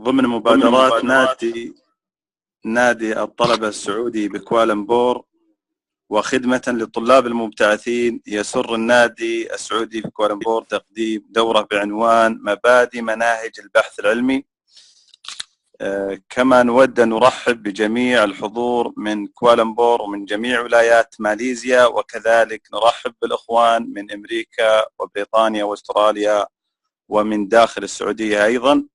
ضمن مبادرات نادي الطلبة السعودي بكوالالمبور، وخدمة للطلاب المبتعثين، يسر النادي السعودي في كوالالمبور تقديم دورة بعنوان مبادئ مناهج البحث العلمي. كما نود أن نرحب بجميع الحضور من كوالالمبور ومن جميع ولايات ماليزيا، وكذلك نرحب بالإخوان من أمريكا وبريطانيا وأستراليا ومن داخل السعودية أيضا.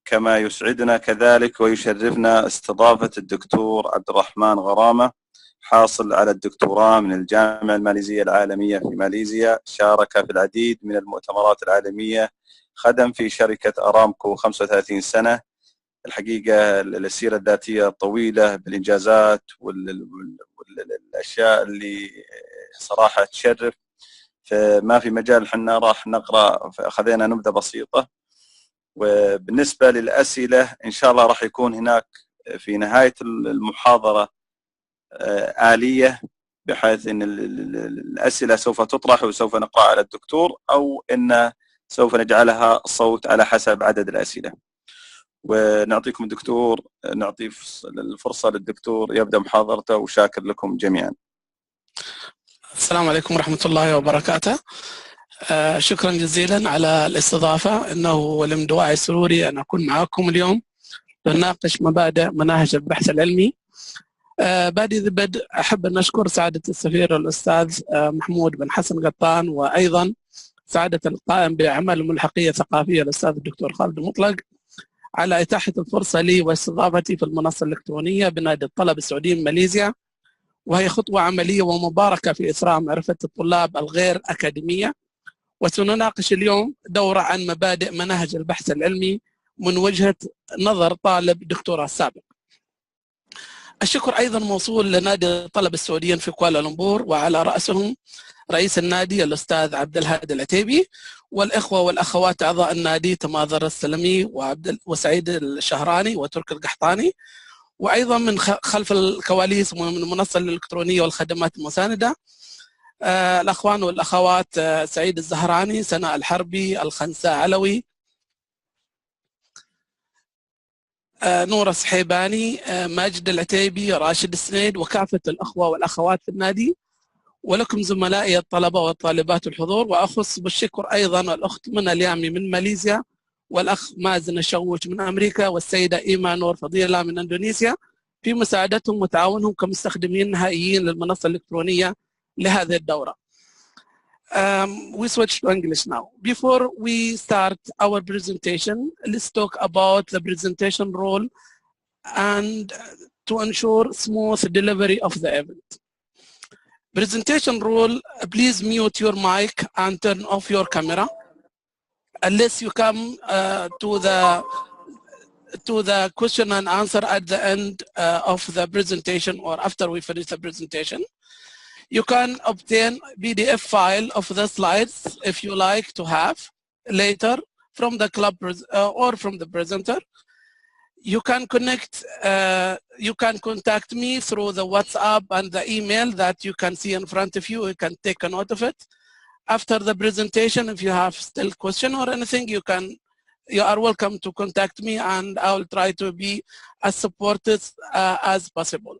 كما يسعدنا كذلك ويشرفنا استضافة الدكتور عبدالرحمن غرامه، حاصل على الدكتوراه من الجامعة الماليزية العالمية في ماليزيا، شارك في العديد من المؤتمرات العالمية، خدم في شركة أرامكو 35 سنة. الحقيقة السيرة الذاتية طويلة بالإنجازات والأشياء اللي صراحة تشرف. فما في مجال حنا راح نقرأ، أخذنا نبذة بسيطة. وبالنسبة للأسئلة إن شاء الله راح يكون هناك في نهاية المحاضرة آلية، بحيث أن الأسئلة سوف تطرح وسوف نقرأ على الدكتور، أو أن سوف نجعلها صوت على حسب عدد الأسئلة. ونعطيكم الدكتور، نعطي الفرصة للدكتور يبدأ محاضرته، وشاكر لكم جميعا. السلام عليكم ورحمة الله وبركاته. شكرا جزيلا على الاستضافة. إنه من دواعي سروري أن أكون معكم اليوم لنناقش مبادئ مناهج البحث العلمي. بادئ ذي بدء أحب أن أشكر سعادة السفير الأستاذ محمود بن حسن قطان، وأيضا سعادة القائم بأعمال الملحقية الثقافية الأستاذ الدكتور خالد مطلق، على إتاحة الفرصة لي واستضافتي في المنصة الإلكترونية بنادي الطلبة السعوديين ماليزيا، وهي خطوة عملية ومباركة في إثراء معرفة الطلاب الغير أكاديمية. وسنناقش اليوم دورة عن مبادئ مناهج البحث العلمي من وجهة نظر طالب دكتوراه سابق. الشكر أيضا موصول لنادي الطلبة السعوديين في كوالالمبور، وعلى رأسهم رئيس النادي الأستاذ عبدالهادي التي، والإخوة والأخوات أعضاء النادي تماظر السلمي وسعيد الشهراني وترك القحطاني، وأيضا من خلف الكواليس من المنصه الالكترونيه والخدمات المساندة الأخوان والأخوات سعيد الزهراني، سناء الحربي، الخنساء علوي، نور الصحيباني، ماجد العتيبي، راشد السنيد، وكافة الأخوة والأخوات في النادي، ولكم زملائي الطلبة والطالبات الحضور. وأخص بالشكر أيضا الأخت منى اليامي من ماليزيا، والأخ مازن الشغوش من أمريكا، والسيدة إيما نور فضيلة من إندونيسيا في مساعدتهم وتعاونهم كمستخدمين نهائيين للمنصة الإلكترونية لهذه الدورة. We switch to English now. Before we start our presentation, let's talk about the presentation role and to ensure smooth delivery of the event. Presentation rule, please mute your mic and turn off your camera unless you come to the question and answer at the end of the presentation or after we finish the presentation. You can obtain PDF file of the slides if you like to have later from the club or from the presenter. You can you can contact me through the WhatsApp and the email that you can see in front of you. You can take a note of it. After the presentation, if you have still question or anything, you are welcome to contact me, and I will try to be as supportive as possible.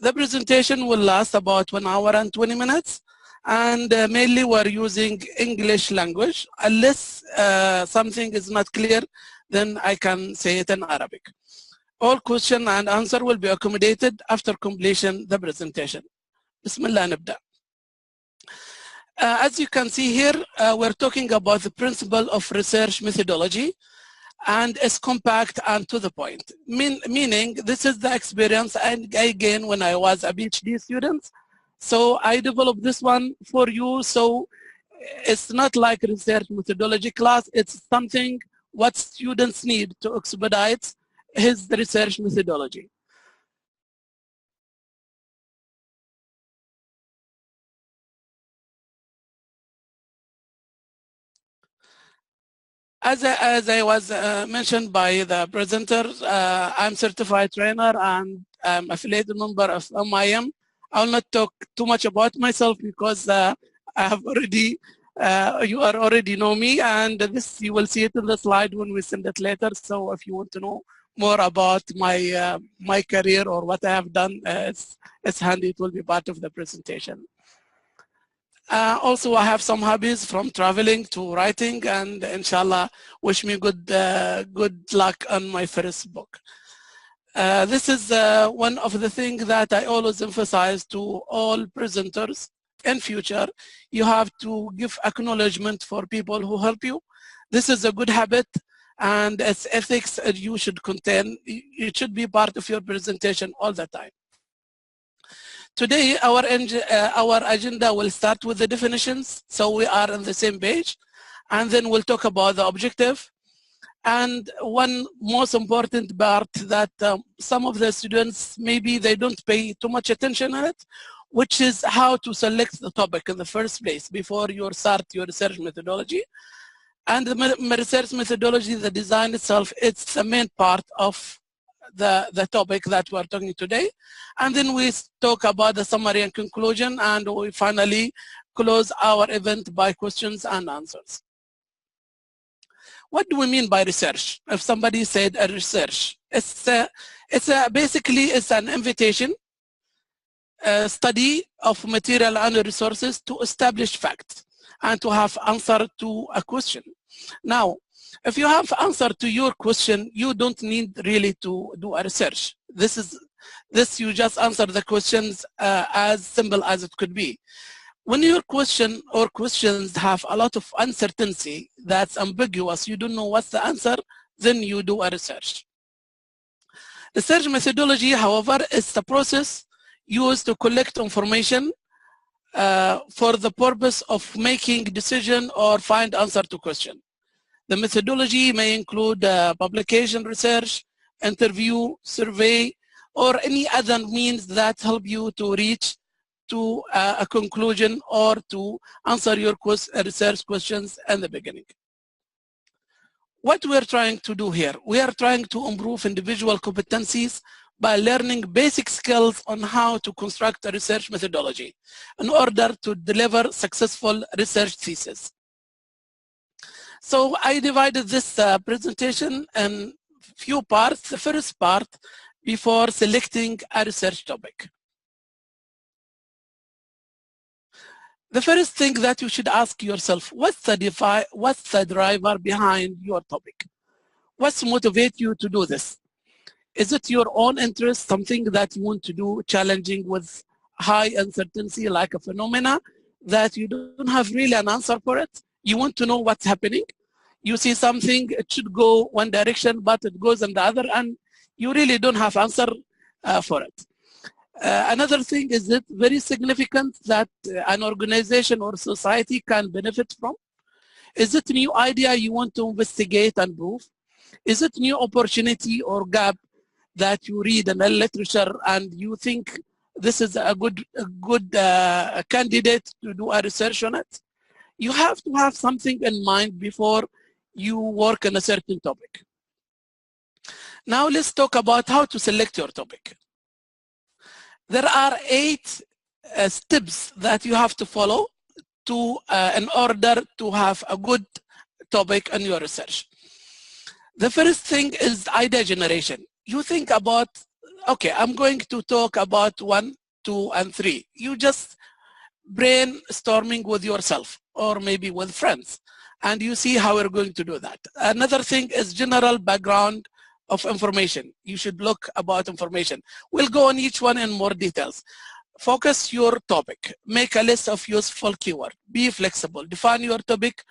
The presentation will last about 1 hour and 20 minutes, and mainly we're using English language. Unless something is not clear, then I can say it in Arabic. All question and answer will be accommodated after completion the presentation. Bismillah, nabda. As you can see here, we're talking about the principle of research methodology, and it's compact and to the point. Meaning, this is the experience I gained when I was a PhD student. So I developed this one for you. So it's not like research methodology class. It's something what students need to expedite his research methodology. As I was mentioned by the presenter, I'm certified trainer and I'm affiliated member of MIM. I will not talk too much about myself because I have already You are already know me, and this you will see it in the slide when we send it later. So if you want to know more about my my career or what I have done, it's handy. It will be part of the presentation. Also, I have some hobbies from traveling to writing, and inshallah, wish me good luck on my first book. This is one of the things that I always emphasize to all presenters. In future, you have to give acknowledgement for people who help you. This is a good habit, and as ethics you should contain. It should be part of your presentation all the time. Today, our agenda will start with the definitions, so we are on the same page, and then we'll talk about the objective. And one most important part that some of the students, maybe they don't pay too much attention on it, which is how to select the topic in the first place before you start your research methodology. And the research methodology, the design itself, it's the main part of the topic that we're talking today. And then we talk about the summary and conclusion, and we finally close our event by questions and answers. What do we mean by research? If somebody said a research, basically it's an invitation, a study of material and resources to establish facts and to have answer to a question. Now, if you have answer to your question, you don't need really to do a research. This you just answer the questions as simple as it could be. When your question or questions have a lot of uncertainty, that's ambiguous, you don't know what's the answer, then you do a research. Research methodology, however, is the process used to collect information for the purpose of making decision or find answer to question. The methodology may include publication research, interview, survey, or any other means that help you to reach to a conclusion or to answer your research questions in the beginning. What we're trying to do here, we are trying to improve individual competencies by learning basic skills on how to construct a research methodology in order to deliver successful research thesis. So I divided this presentation in few parts. The first part, before selecting a research topic. The first thing that you should ask yourself, what's the driver behind your topic? What's motivate you to do this? Is it your own interest, something that you want to do, challenging with high uncertainty, like a phenomena that you don't have really an answer for it? You want to know what's happening. You see something, it should go one direction, but it goes in the other, and you really don't have answer for it. Another thing, is it very significant that an organization or society can benefit from? Is it a new idea you want to investigate and prove? Is it new opportunity or gap that you read in the literature and you think this is a good candidate to do a research on it? You have to have something in mind before you work on a certain topic. Now let's talk about how to select your topic. There are 8 steps that you have to follow in order to have a good topic in your research. The first thing is idea generation. You think about, okay, I'm going to talk about 1, 2, and 3. You just brainstorming with yourself or maybe with friends, and you see how we're going to do that. Another thing is general background of information. You should look about information. We'll go on each one in more details. Focus your topic. Make a list of useful keywords. Be flexible. Define your topic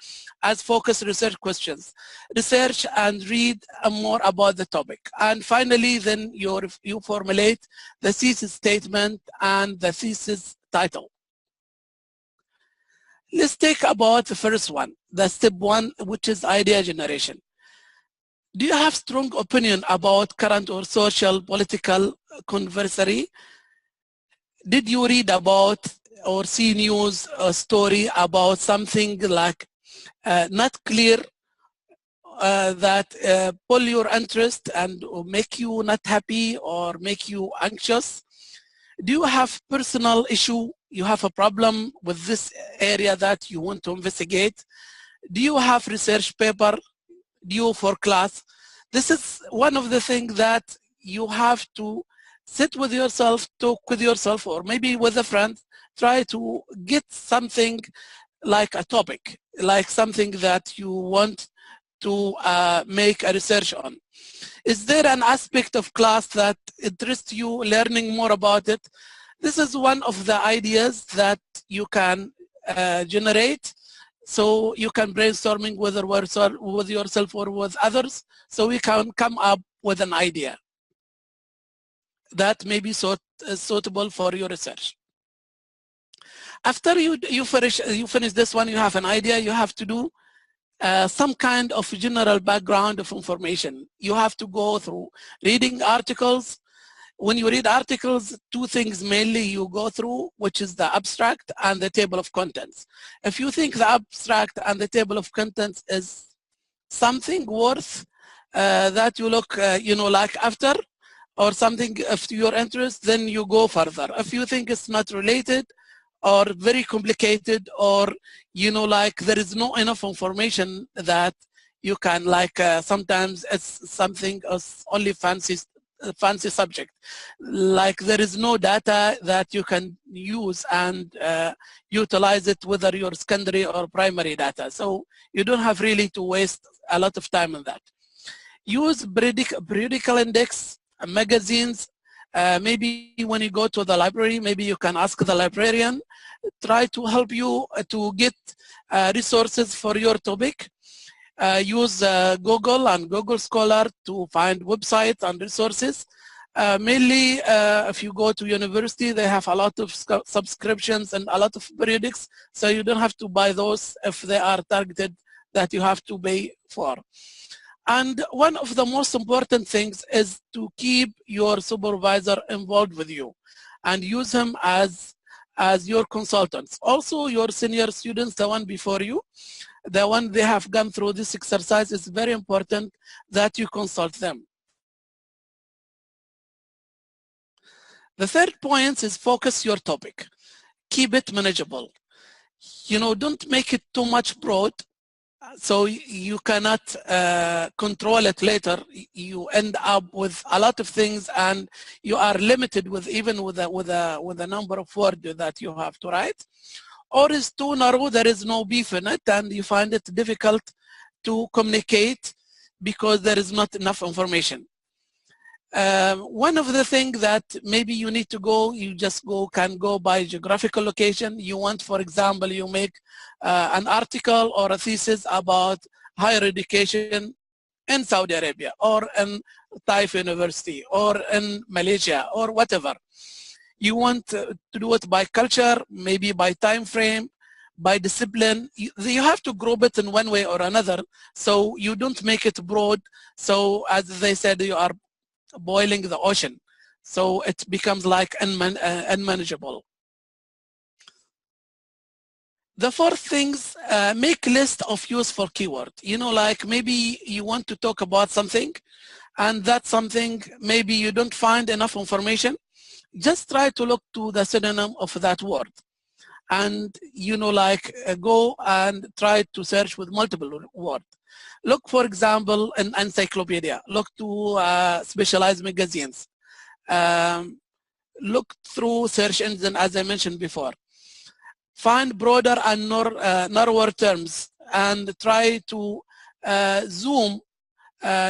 as focused research questions. Research and read more about the topic. And finally, then you formulate the thesis statement and the thesis title. Let's take about the first one, the step 1, which is idea generation. Do you have strong opinion about current or social political controversy? Did you read about or see news or story about something like not clear that pull your interest and make you not happy or make you anxious? Do you have personal issue? You have a problem with this area that you want to investigate? Do you have research paper due for class? This is one of the things that you have to sit with yourself, talk with yourself, or maybe with a friend, try to get something like a topic, like something that you want to make a research on. Is there an aspect of class that interests you, learning more about it? This is one of the ideas that you can generate. So you can brainstorming whether with yourself or with others, so we can come up with an idea that may be suitable for your research. After you finish this one, you have an idea, you have to do some kind of general background of information. You have to go through reading articles. When you read articles, two things mainly you go through, which is the abstract and the table of contents. If you think the abstract and the table of contents is something worth that you look, like after, or something of your interest, then you go further. If you think it's not related or very complicated, or like there is no enough information that you can, like sometimes it's something as only fancy subject, like there is no data that you can use and utilize it, whether your secondary or primary data, so you don't have really to waste a lot of time on that. Use periodical index, magazines. Maybe when you go to the library, maybe you can ask the librarian, try to help you to get resources for your topic. Use Google and Google Scholar to find websites and resources. Mainly, if you go to university, they have a lot of subscriptions and a lot of periodics, so you don't have to buy those if they are targeted that you have to pay for. And one of the most important things is to keep your supervisor involved with you and use him as your consultants. Also, your senior students, the one before you, the one they have gone through this exercise, is very important that you consult them. The third point is focus your topic. Keep it manageable. Don't make it too much broad, so you cannot control it later. You end up with a lot of things, and you are limited with even with a number of words that you have to write. Or is too narrow, there is no beef in it, and you find it difficult to communicate because there is not enough information. One of the things that maybe you need to go, you just can go by geographical location. You want, for example, you make an article or a thesis about higher education in Saudi Arabia or in Taif University or in Malaysia or whatever. You want to do it by culture, maybe by time frame, by discipline. You have to group it in one way or another, so you don't make it broad. So as they said, you are boiling the ocean, so it becomes like unmanageable. The fourth things, make list of useful keyword. Like maybe you want to talk about something, and that something maybe you don't find enough information. Just try to look to the synonym of that word, and go and try to search with multiple words. Look, for example, in encyclopedia. Look to specialized magazines. Look through search engine, as I mentioned before. Find broader and narrower terms, and try to zoom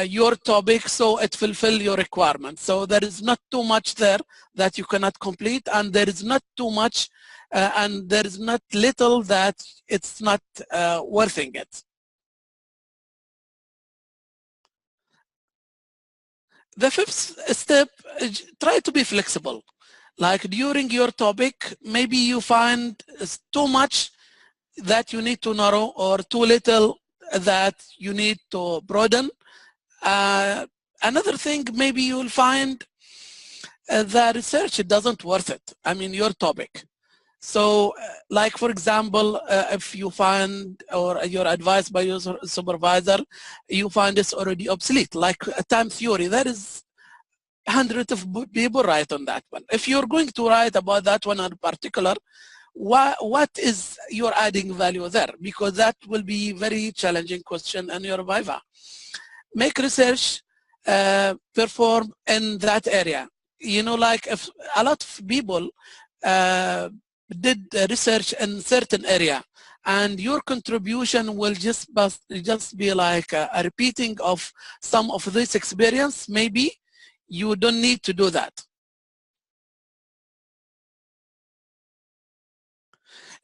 your topic so it fulfill your requirements. So there is not too much there that you cannot complete, and there is not too much and there is not little that it's not worth it. The fifth step, try to be flexible. Like during your topic, maybe you find too much that you need to narrow, or too little that you need to broaden. Another thing, maybe you'll find the research, it doesn't worth it. I mean, your topic. So like, for example, if you find, or your advice by your supervisor, you find it's already obsolete, like time theory, that is hundreds of people write on that one. If you're going to write about that one in particular, what is your adding value there? Because that will be very challenging question in your Viva. Make research perform in that area. You know, like if a lot of people did research in certain area, and your contribution will just be like a repeating of some of this experience, maybe you don't need to do that.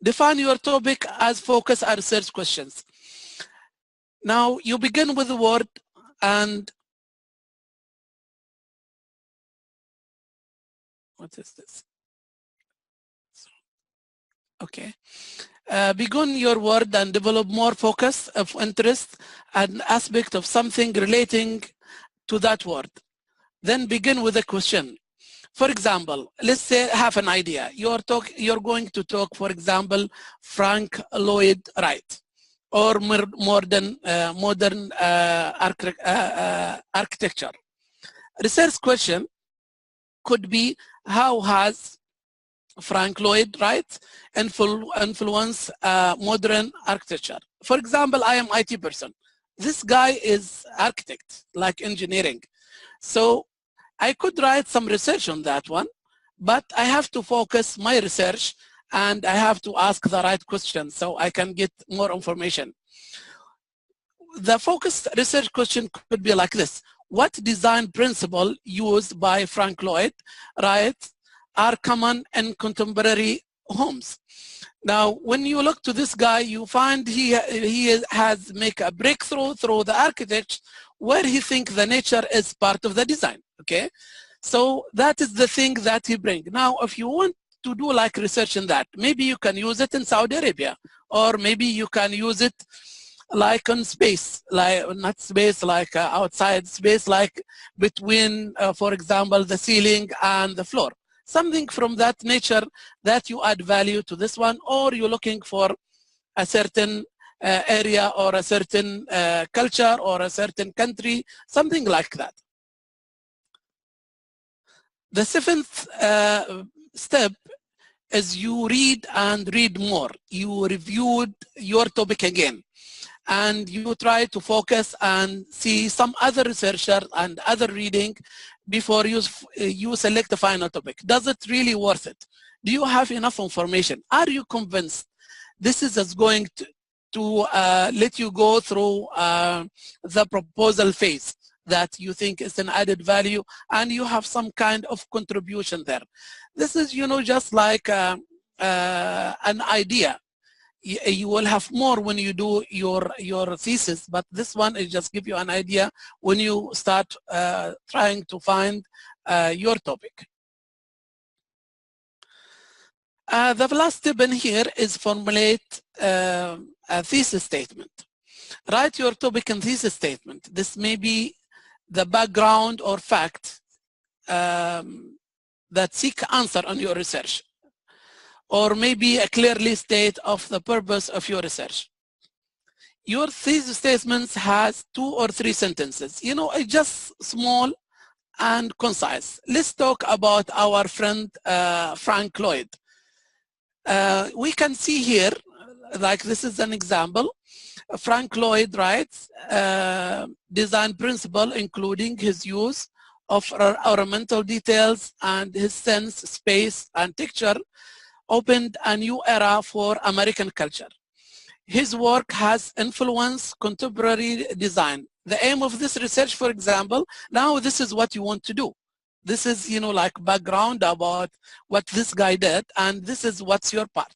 Define your topic as focus and research questions. Now you begin with the word and what is this? Okay. Begin your word and develop more focus of interest and aspect of something relating to that word. Then begin with a question. For example, let's say have an idea. You're going to talk, for example, Frank Lloyd Wright, or modern architecture. Research question could be, how has Frank Lloyd Wright influence modern architecture? For example, I am IT person. This guy is architect, like engineering. So I could write some research on that one, but I have to focus my research and I have to ask the right questions so I can get more information. The focused research question could be like this. What design principle used by Frank Lloyd Wright are common in contemporary homes? Now, when you look to this guy, you find he has make a breakthrough through the architect where he thinks the nature is part of the design, okay? So that is the thing that he brings. Now, if you want to do like research in that, maybe you can use it in Saudi Arabia, or maybe you can use it like on space, like not space, like outside space, like between, for example, the ceiling and the floor. Something from that nature that you add value to this one, or you're looking for a certain area or a certain culture or a certain country, something like that. The seventh step is you read and read more. You reviewed your topic again, and you try to focus and see some other researcher and other reading before you select the final topic. Does it really worth it? Do you have enough information? Are you convinced this is going to let you go through the proposal phase that you think is an added value and you have some kind of contribution there? This is, you know, just like an idea. You will have more when you do your thesis, but this one is just give you an idea when you start trying to find your topic. The last step in here is formulate a thesis statement. Write your topic and thesis statement. This may be the background or fact that seek answer on your research, or maybe a clearly state of the purpose of your research. Your thesis statements has 2 or 3 sentences. You know, it's just small and concise. Let's talk about our friend Frank Lloyd. We can see here, like this is an example. Frank Lloyd writes design principle, including his use of ornamental details and his sense, space, and texture, opened a new era for American culture. His work has influenced contemporary design. The aim of this research, for example, now this is what you want to do. This is, you know, like background about what this guy did, and this is what's your part.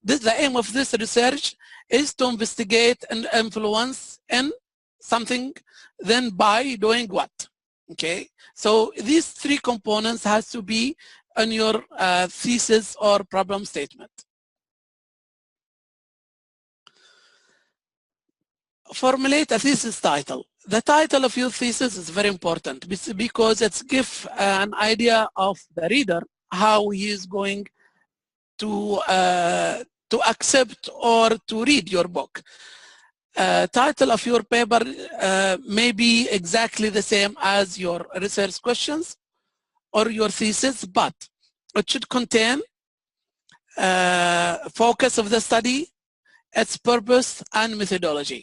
The aim of this research is to investigate and influence in something, then by doing what, okay? So these 3 components has to be on your thesis or problem statement. Formulate a thesis title. The title of your thesis is very important because it gives an idea of the reader how he is going to accept or to read your book. Title of your paper may be exactly the same as your research questions, or your thesis, but it should contain focus of the study, its purpose, and methodology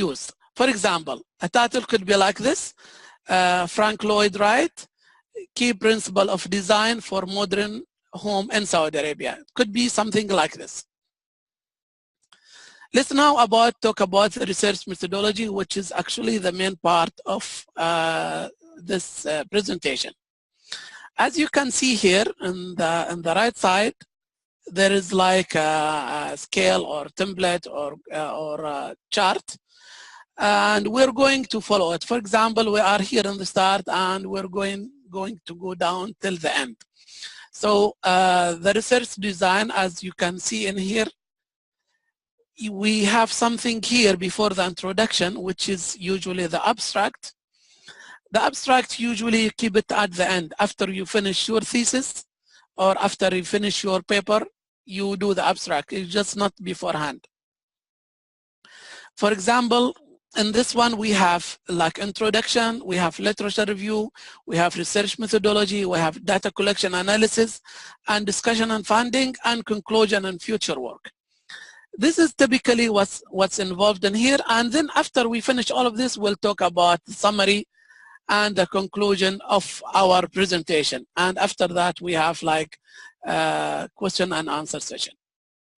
used. For example, a title could be like this, Frank Lloyd Wright, Key Principle of Design for Modern Home in Saudi Arabia. It could be something like this. Let's now talk about the research methodology, which is actually the main part of this presentation. As you can see here on the right side, there is like a scale or template or a chart, and we're going to follow it. For example, we are here in the start, and we're going to go down till the end. So the research design, as you can see in here, we have something here before the introduction, which is usually the abstract. The abstract, usually you keep it at the end. After you finish your thesis or after you finish your paper, you do the abstract. It's just not beforehand. For example, in this one, we have like introduction, we have literature review, we have research methodology, we have data collection analysis, and discussion and funding, and conclusion and future work. This is typically what's involved in here. And then after we finish all of this, we'll talk about the summary and the conclusion of our presentation. And after that, we have like question and answer session.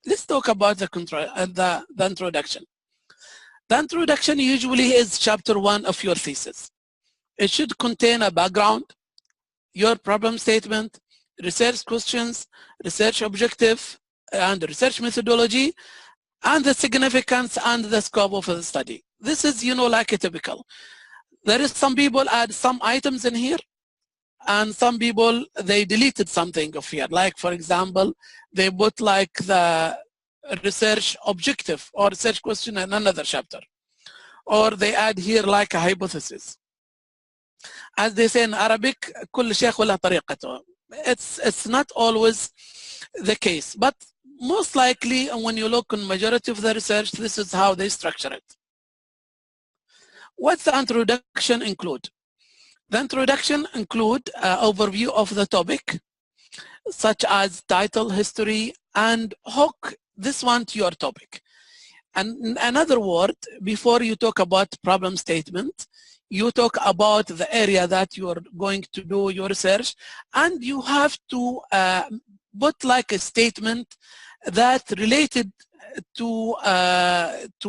Let's talk about the introduction. The introduction usually is chapter 1 of your thesis. It should contain a background, your problem statement, research questions, research objective, and research methodology, and the significance and the scope of the study. This is, like a typical. There is some people add some items in here, and some people, they deleted something of here. Like, for example, they put like the research objective or research question in another chapter. Or they add here like a hypothesis. As they say in Arabic, كل شيخ وله طريقته. It's not always the case, but most likely when you look on majority of the research, this is how they structure it. What's the introduction include? The introduction include an overview of the topic, such as title, history, and hook this one to your topic. And in another word, before you talk about problem statement, you talk about the area that you're going to do your research, and you have to put like a statement that related to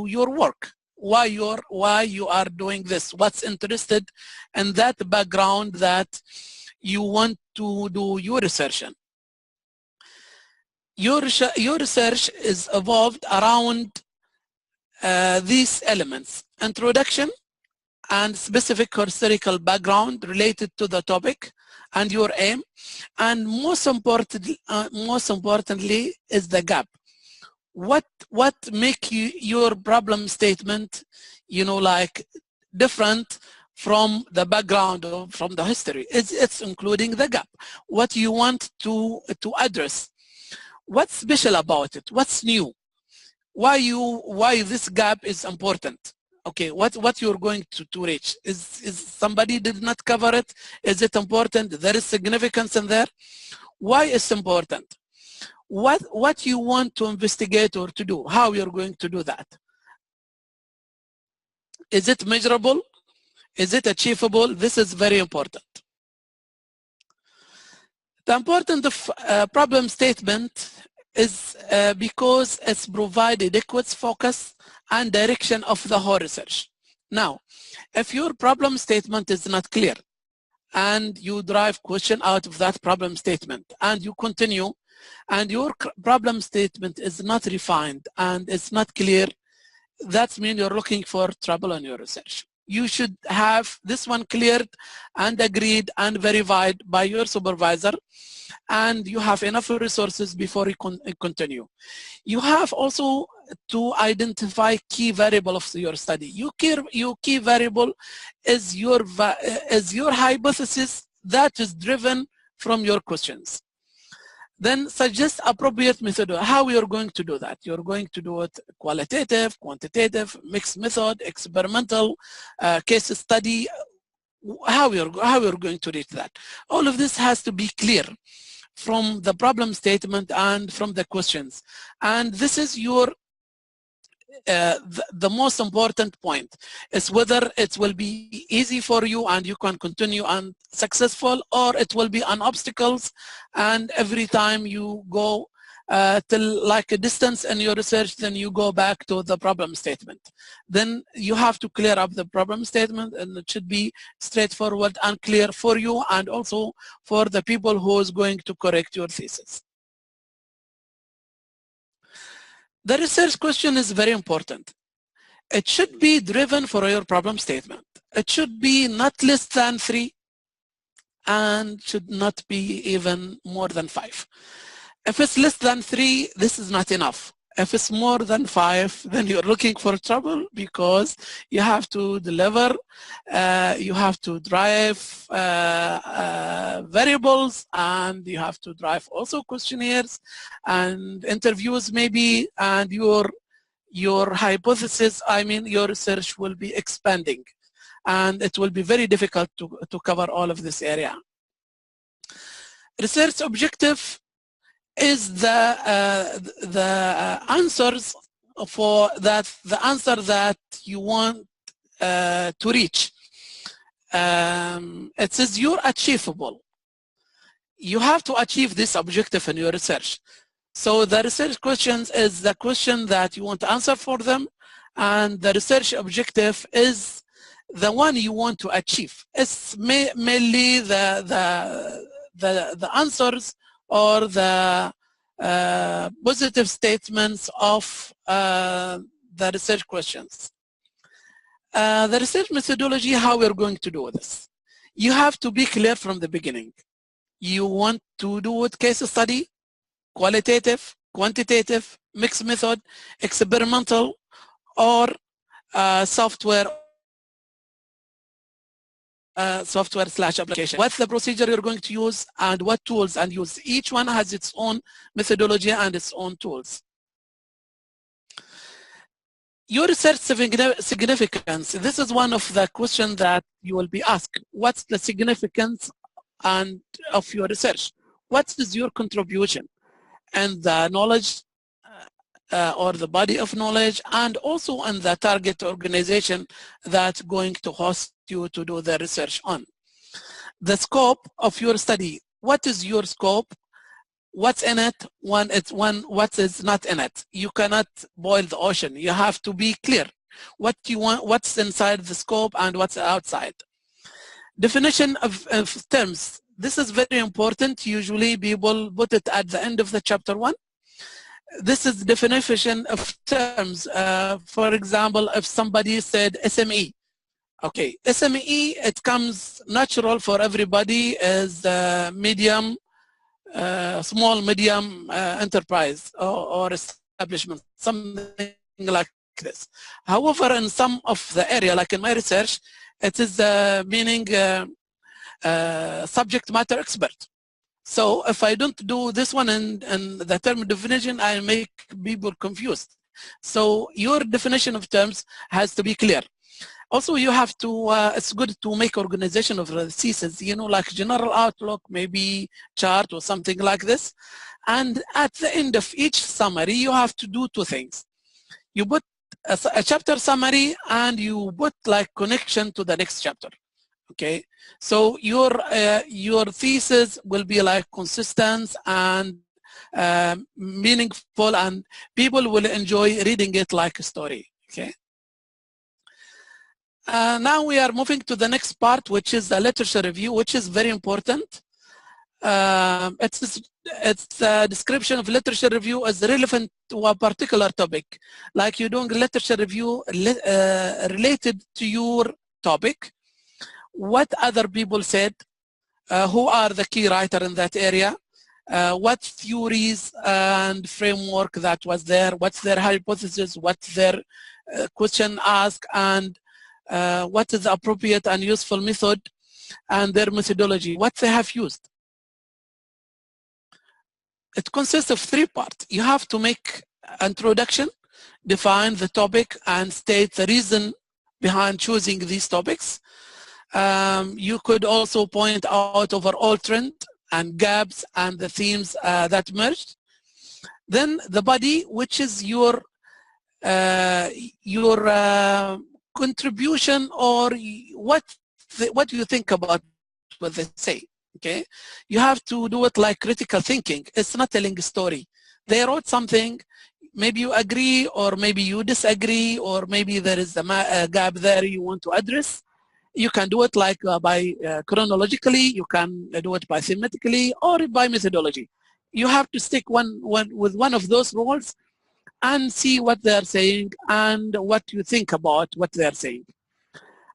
your work. Why you are doing this? What's interested in that background that you want to do your research in? Your research is evolved around these elements: introduction and specific historical background related to the topic and your aim, and most importantly is the gap. What make your problem statement, like different from the background or from the history? It's including the gap. What you want to address? What's special about it? What's new? Why this gap is important? Okay, what you're going to reach? Is somebody did not cover it? Is it important? There is significance in there. Why it's important? What you want to investigate or to do? How you're going to do that? Is it measurable? Is it achievable? This is very important. The importance of problem statement is because it's provide adequate focus and direction of the whole research. Now, if your problem statement is not clear and you derive question out of that problem statement and you continue and your problem statement is not refined and it's not clear, that means you're looking for trouble in your research. You should have this one cleared and agreed and verified by your supervisor, and you have enough resources before you continue. You have also to identify key variable of your study. Your key variable is your hypothesis that is driven from your questions. Then suggest appropriate method. How you're going to do that? You're going to do it qualitative, quantitative, mixed method, experimental, case study, how you're going to reach that. All of this has to be clear from the problem statement and from the questions. And this is your the most important point, is whether it will be easy for you and you can continue and successful, or it will be an obstacles, and every time you go till like a distance in your research, then you go back to the problem statement. Then you have to clear up the problem statement, and it should be straightforward and clear for you and also for the people who is going to correct your thesis. The research question is very important. It should be driven for your problem statement. It should be not less than 3 and should not be even more than 5. If it's less than 3, this is not enough. If it's more than 5, then you're looking for trouble, because you have to deliver, you have to drive variables, and you have to drive also questionnaires and interviews maybe, and your hypothesis, I mean your research, will be expanding, and it will be very difficult to cover all of this area. Research objective is the answers for that, the answer that you want to reach. It says you're achievable. You have to achieve this objective in your research. So the research questions is the question that you want to answer for them, and the research objective is the one you want to achieve. It's mainly the answers or the positive statements of the research questions. The research methodology, how we're going to do this. You have to be clear from the beginning. You want to do it case study, qualitative, quantitative, mixed method, experimental, or software /application. What's the procedure you're going to use and what tools and use. Each one has its own methodology and its own tools. Your research significance. This is one of the questions that you will be asked. What's the significance of your research? What is your contribution and the knowledge or the body of knowledge, and also on the target organization that's going to host you to do the research on. The scope of your study. What is your scope? What's in it? What is not in it? You cannot boil the ocean. You have to be clear. What you want, what's inside the scope and what's outside. Definition of terms. This is very important. Usually people put it at the end of the chapter 1. This is definition of terms. For example, if somebody said SME, okay, SME, it comes natural for everybody as medium, small, medium enterprise or establishment, something like this. However, in some of the area, like in my research, it is meaning subject matter expert. So if I don't do this one and the term definition, I make people confused. So your definition of terms has to be clear. Also, you have to, it's good to make organization of the thesis, you know, like general outlook, maybe chart or something like this. And at the end of each summary, you have to do 2 things. You put a chapter summary and you put like connection to the next chapter. Okay, so your thesis will be like consistent and meaningful, and people will enjoy reading it like a story. Okay. Now we are moving to the next part, which is the literature review, which is very important. It's a description of literature review as relevant to a particular topic, like you're doing a literature review related to your topic. What other people said, who are the key writer in that area, what theories and framework that was there, what's their hypothesis, what's their question asked, and what is the appropriate and useful method, and their methodology, what they have used. It consists of 3 parts. You have to make introduction, define the topic, and state the reason behind choosing these topics. You could also point out overall trend and gaps and the themes that merged. Then the body, which is your contribution, or what you think about what they say. Okay, you have to do it like critical thinking. It's not telling a story. They wrote something, maybe you agree or maybe you disagree, or maybe there is a gap there you want to address. You can do it like by chronologically, you can do it by thematically, or by methodology. You have to stick with one of those rules and see what they're saying and what you think about what they're saying.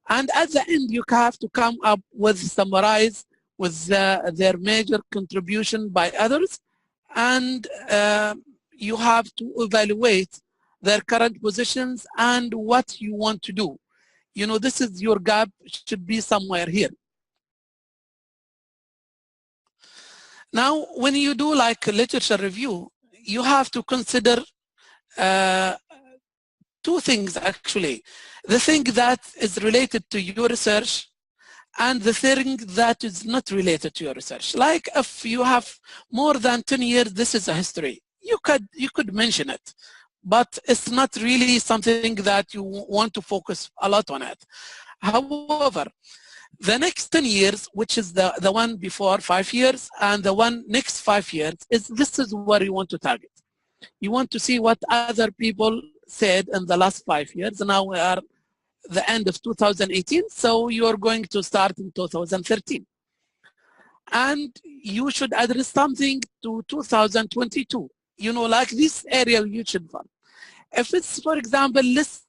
And at the end, you have to come up with summarize with their major contribution by others, and you have to evaluate their current positions and what you want to do. You know, this is your gap, should be somewhere here. Now, when you do like a literature review, you have to consider two things actually. The thing that is related to your research and the thing that is not related to your research. Like if you have more than 10 years, this is a history. You could mention it, but it's not really something that you want to focus a lot on it. However, the next 10 years, which is the one before 5 years and the one next 5 years, this is where you want to target. You want to see what other people said in the last 5 years. Now we are the end of 2018, so you're going to start in 2013. And you should address something to 2022. You know, like this area you should fund. If it's, for example, less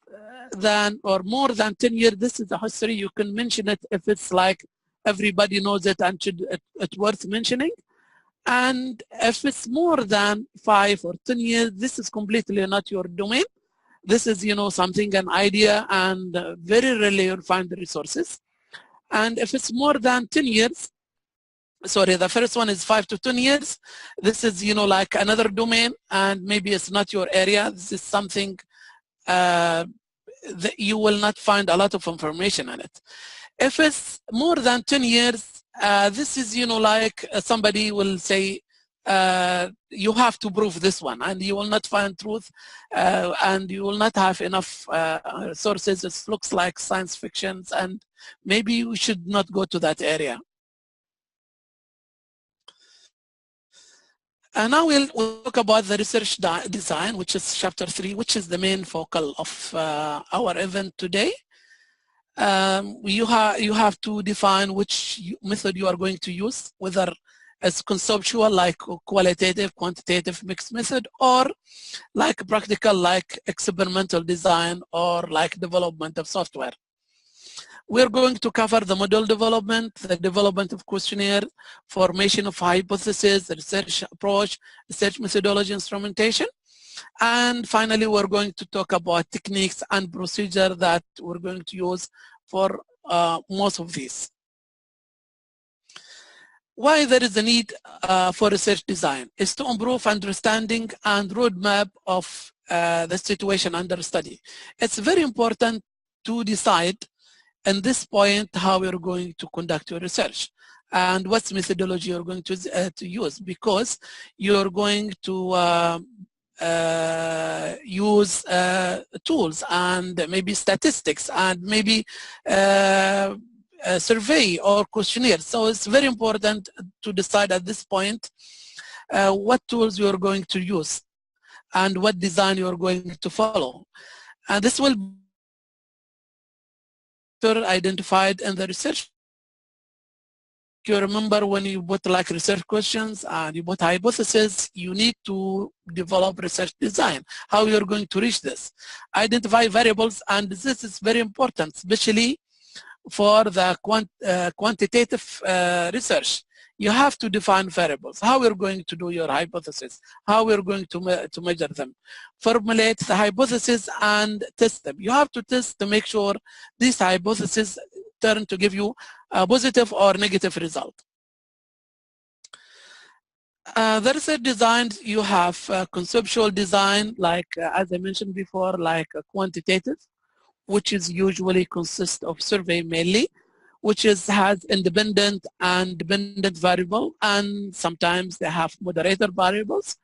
than or more than 10 years, this is a history, you can mention it if it's like everybody knows it and it's worth mentioning. And if it's more than 5 or 10 years, this is completely not your domain. This is, you know, something, an idea, and very rarely you'll find the resources. And if it's more than 10 years, sorry, the first one is 5 to 10 years. This is, you know, like another domain, and maybe it's not your area. This is something that you will not find a lot of information on it. If it's more than 10 years, this is, you know, like somebody will say, you have to prove this one, and you will not find truth, and you will not have enough sources. It looks like science fiction, and maybe you should not go to that area. And now we'll talk about the research design, which is chapter 3, which is the main focal of our event today. You have to define which method you are going to use, whether it's conceptual, like qualitative, quantitative, mixed method, or like practical, like experimental design, or like development of software. We're going to cover the model development, the development of questionnaire, formation of hypothesis, research approach, research methodology, instrumentation. And finally, we're going to talk about techniques and procedure that we're going to use for most of these. Why there is a need for research design is to improve understanding and roadmap of the situation under study. It's very important to decide at this point how you're going to conduct your research and what methodology you're going to use, because you're going to use tools and maybe statistics and maybe a survey or questionnaire. So it's very important to decide at this point what tools you're going to use and what design you're going to follow. And this will be identified in the research. You remember when you put like research questions and you put hypotheses, you need to develop research design, how you're going to reach this. Identify variables, and this is very important, especially for the quantitative research. You have to define variables, how you're going to do your hypothesis, how we're going to measure them. Formulate the hypothesis and test them. You have to test to make sure these hypotheses turn to give you a positive or negative result. The research design, you have conceptual design, like as I mentioned before, like quantitative, which is usually consists of survey mainly, which has independent and dependent variable, and sometimes they have moderator variables.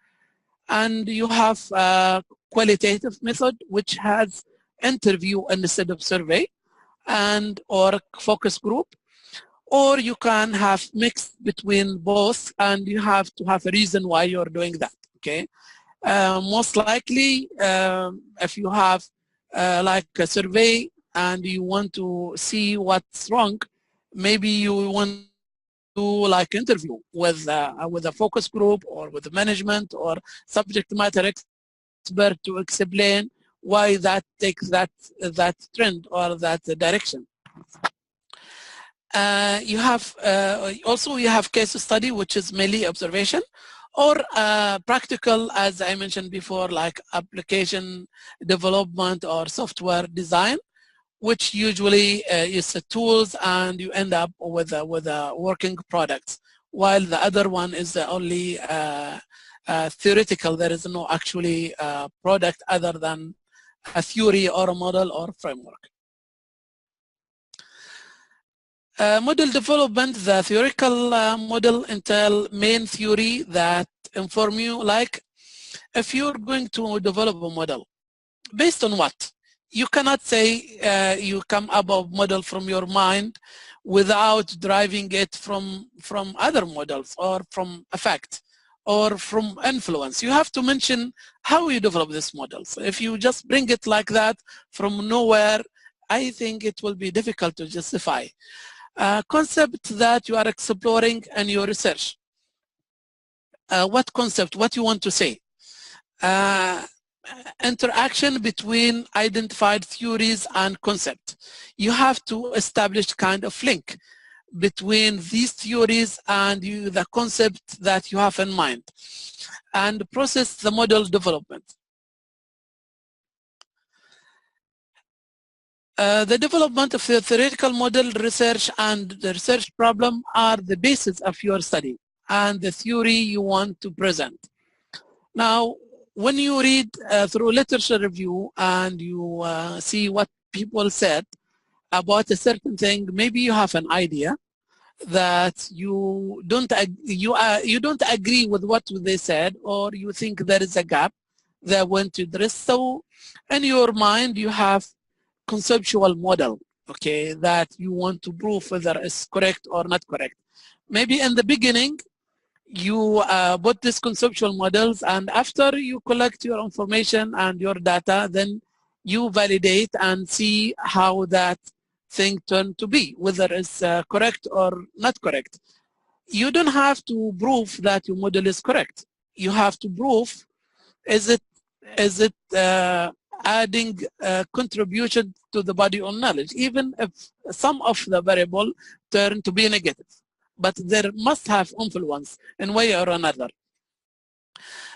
And you have a qualitative method, which has interview instead of survey, and or focus group. Or you can have mixed between both, and you have to have a reason why you're doing that, okay? Most likely, if you have like a survey and you want to see what's wrong, maybe you want to like interview with a focus group or with the management or subject matter expert to explain why that takes that trend or that direction. You have also you have case study, which is mainly observation, or practical, as I mentioned before, like application development or software design, which usually is tools, and you end up with a working product, while the other one is only theoretical. There is no actually product other than a theory or a model or framework. Model development, the theoretical model entail main theory that inform you, like if you're going to develop a model, based on what? You cannot say you come up with a model from your mind without deriving it from other models or from a fact or from influence. You have to mention how you develop this model. So if you just bring it like that from nowhere, I think it will be difficult to justify. Concept that you are exploring in your research. What concept, what you want to say. Interaction between identified theories and concept. You have to establish kind of link between these theories and the concept that you have in mind, and process the model development. The development of the theoretical model, research, and the research problem are the basis of your study and the theory you want to present. Now, when you read through literature review and you see what people said about a certain thing, maybe you have an idea that you don't agree with what they said, or you think there is a gap that want to address. So in your mind you have conceptual model, okay, that you want to prove whether it's correct or not correct. Maybe in the beginning you put these conceptual models, and after you collect your information and your data, then you validate and see how that thing turned to be, whether it's correct or not correct. You don't have to prove that your model is correct. You have to prove, is it adding contribution to the body of knowledge, even if some of the variable turn to be negative, but there must have influence in way or another.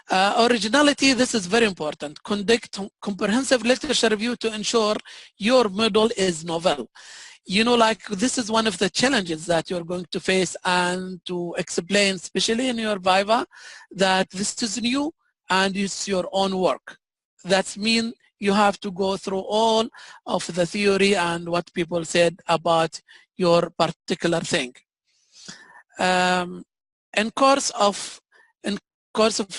Originality, this is very important. Conduct comprehensive literature review to ensure your model is novel. You know, like this is one of the challenges that you're going to face, and to explain, especially in your Viva, that this is new and it's your own work. That means you have to go through all of the theory and what people said about your particular thing. In course of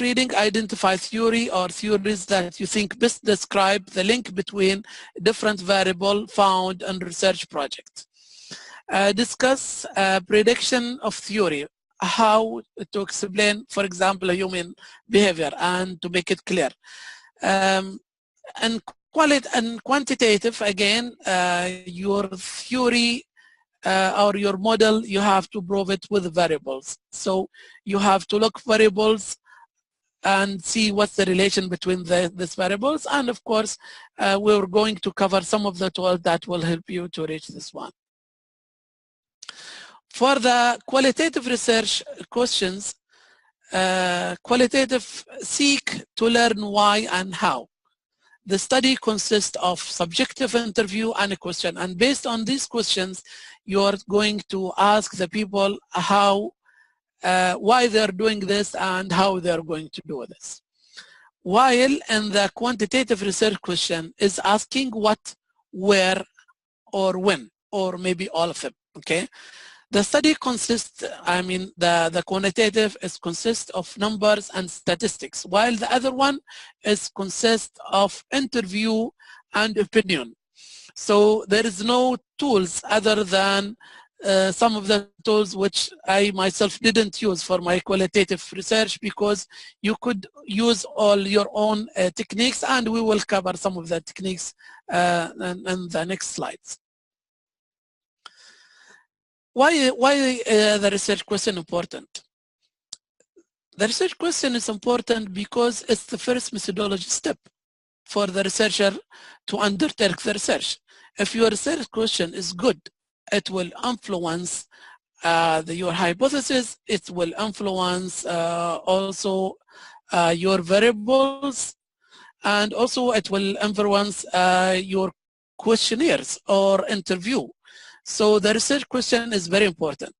reading, identify theory or theories that you think best describe the link between different variables found in research project. Discuss prediction of theory, how to explain, for example, human behavior, and to make it clear. And quantitative, again, your theory or your model, you have to prove it with variables. So you have to look variables and see what's the relation between these variables. And of course, we're going to cover some of the tools that will help you to reach this one. For the qualitative research questions, qualitative seek to learn why and how. The study consists of subjective interview and a question, and based on these questions, you're going to ask the people how, why they're doing this and how they're going to do this. While in the quantitative research question is asking what, where, or when, or maybe all of them, Okay. The study consists, the quantitative consists of numbers and statistics, while the other one consists of interview and opinion. So there is no tools other than some of the tools which I myself didn't use for my qualitative research, because you could use all your own techniques, and we will cover some of the techniques in the next slides. Why the research question important? The research question is important because it's the first methodology step for the researcher to undertake the research. If your research question is good, it will influence your hypothesis. It will influence also your variables, and also it will influence your questionnaires or interview. So the research question is very important.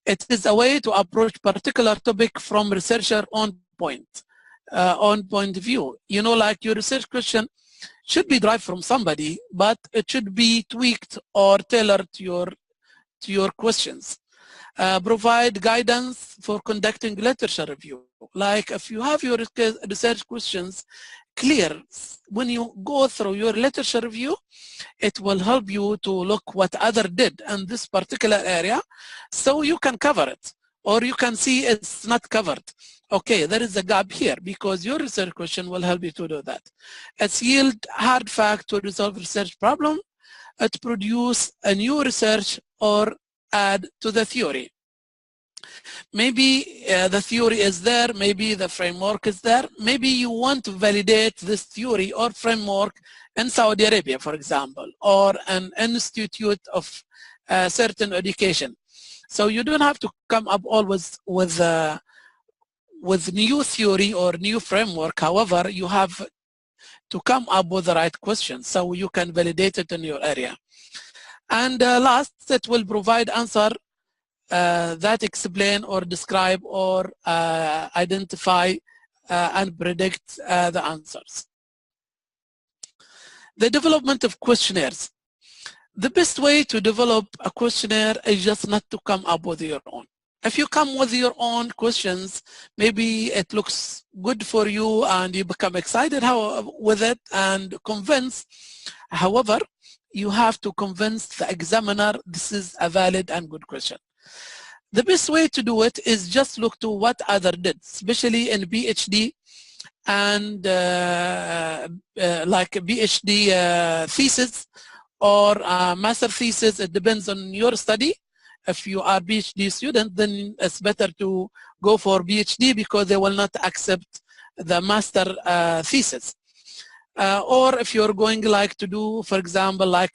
It is a way to approach particular topic from researcher on point of view. You know, like your research question should be derived from somebody, but it should be tweaked or tailored to your questions. Provide guidance for conducting literature review. Like if you have your research questions clear, when you go through your literature review, it will help you to look what other did in this particular area, so you can cover it, or you can see it's not covered. Okay, there is a gap here, because your research question will help you to do that. It's yield hard fact to resolve research problem. It produce a new research or add to the theory. Maybe the theory is there, maybe the framework is there, maybe you want to validate this theory or framework in Saudi Arabia, for example, or an institute of certain education. So you don't have to come up always with new theory or new framework. However, you have to come up with the right questions so you can validate it in your area. And last, it will provide answer that explain or describe or identify and predict the answers. The development of questionnaires. The best way to develop a questionnaire is just not to come up with your own. If you come with your own questions, maybe it looks good for you and you become excited with it and convinced. However, you have to convince the examiner this is a valid and good question. The best way to do it is just look to what other did, especially in PhD and like a PhD thesis or master thesis. It depends on your study. If you are a PhD student, then it's better to go for PhD because they will not accept the master thesis. Or if you're going like to do, for example, like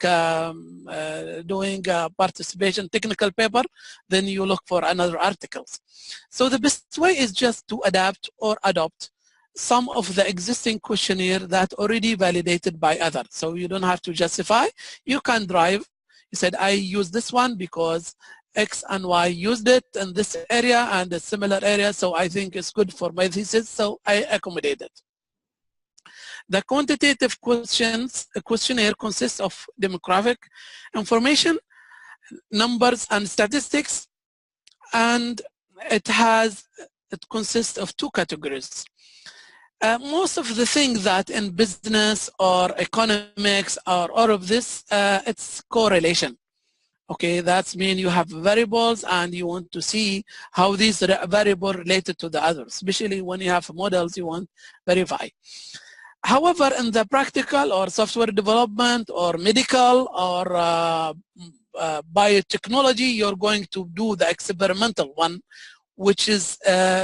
doing a participation technical paper, then you look for another articles. So the best way is just to adapt or adopt some of the existing questionnaire that already validated by others. So you don't have to justify. You can drive. You said, I use this one because X and Y used it in this area and a similar area, so I think it's good for my thesis, so I accommodate it. The quantitative questionnaire consists of demographic information, numbers and statistics, and it consists of two categories. Most of the things that in business or economics or all of this, it's correlation. Okay, that means you have variables and you want to see how these variables related to the others, especially when you have models you want to verify. However, in the practical or software development or medical or biotechnology, you're going to do the experimental one, which is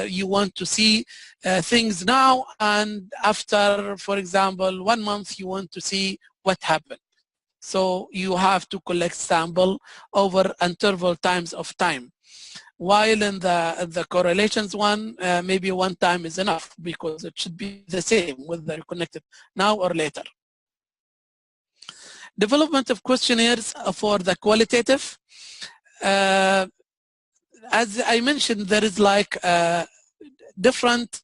you want to see things now, and after, for example, 1 month, you want to see what happened. So you have to collect sample over interval times of time. While in the correlations one, maybe one time is enough because it should be the same whether they're connected now or later. Development of questionnaires for the qualitative. As I mentioned, there is like different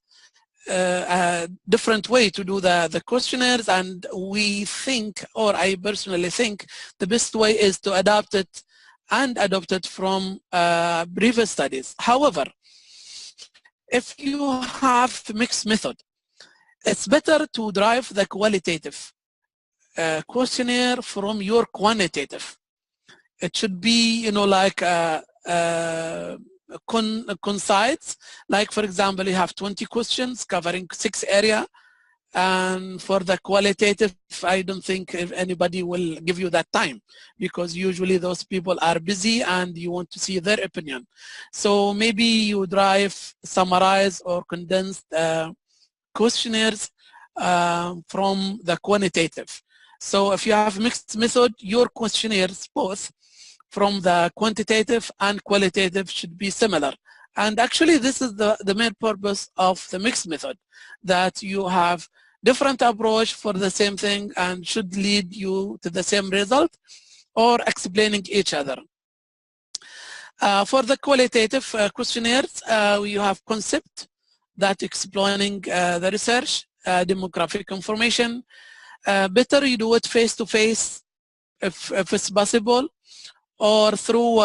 way to do the questionnaires, and we think, or I personally think, the best way is to adapt it and adopted from previous studies. However, if you have mixed method, it's better to derive the qualitative questionnaire from your quantitative. It should be, you know, like concise. Like, for example, you have 20 questions covering 6 areas. And for the qualitative, I don't think if anybody will give you that time, because usually those people are busy and you want to see their opinion. So maybe you drive summarize or condensed questionnaires from the quantitative. So if you have mixed method, your questionnaires both from the quantitative and qualitative should be similar. And actually this is the main purpose of the mixed method, that you have different approach for the same thing and should lead you to the same result or explaining each other. For the qualitative questionnaires, you have concept that explaining the research, demographic information. Better you do it face-to-face if it's possible, or through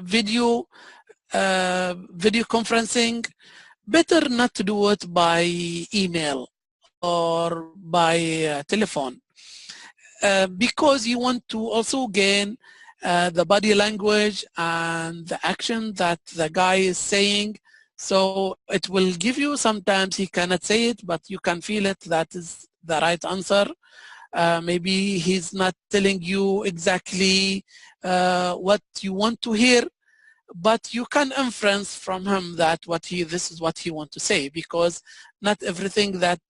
video conferencing. Better not to do it by email or by telephone, because you want to also gain the body language and the action that the guy is saying. So it will give you, sometimes he cannot say it, but you can feel it, that is the right answer. Maybe he's not telling you exactly what you want to hear, but you can inference from him that this is what he wants to say, because not everything that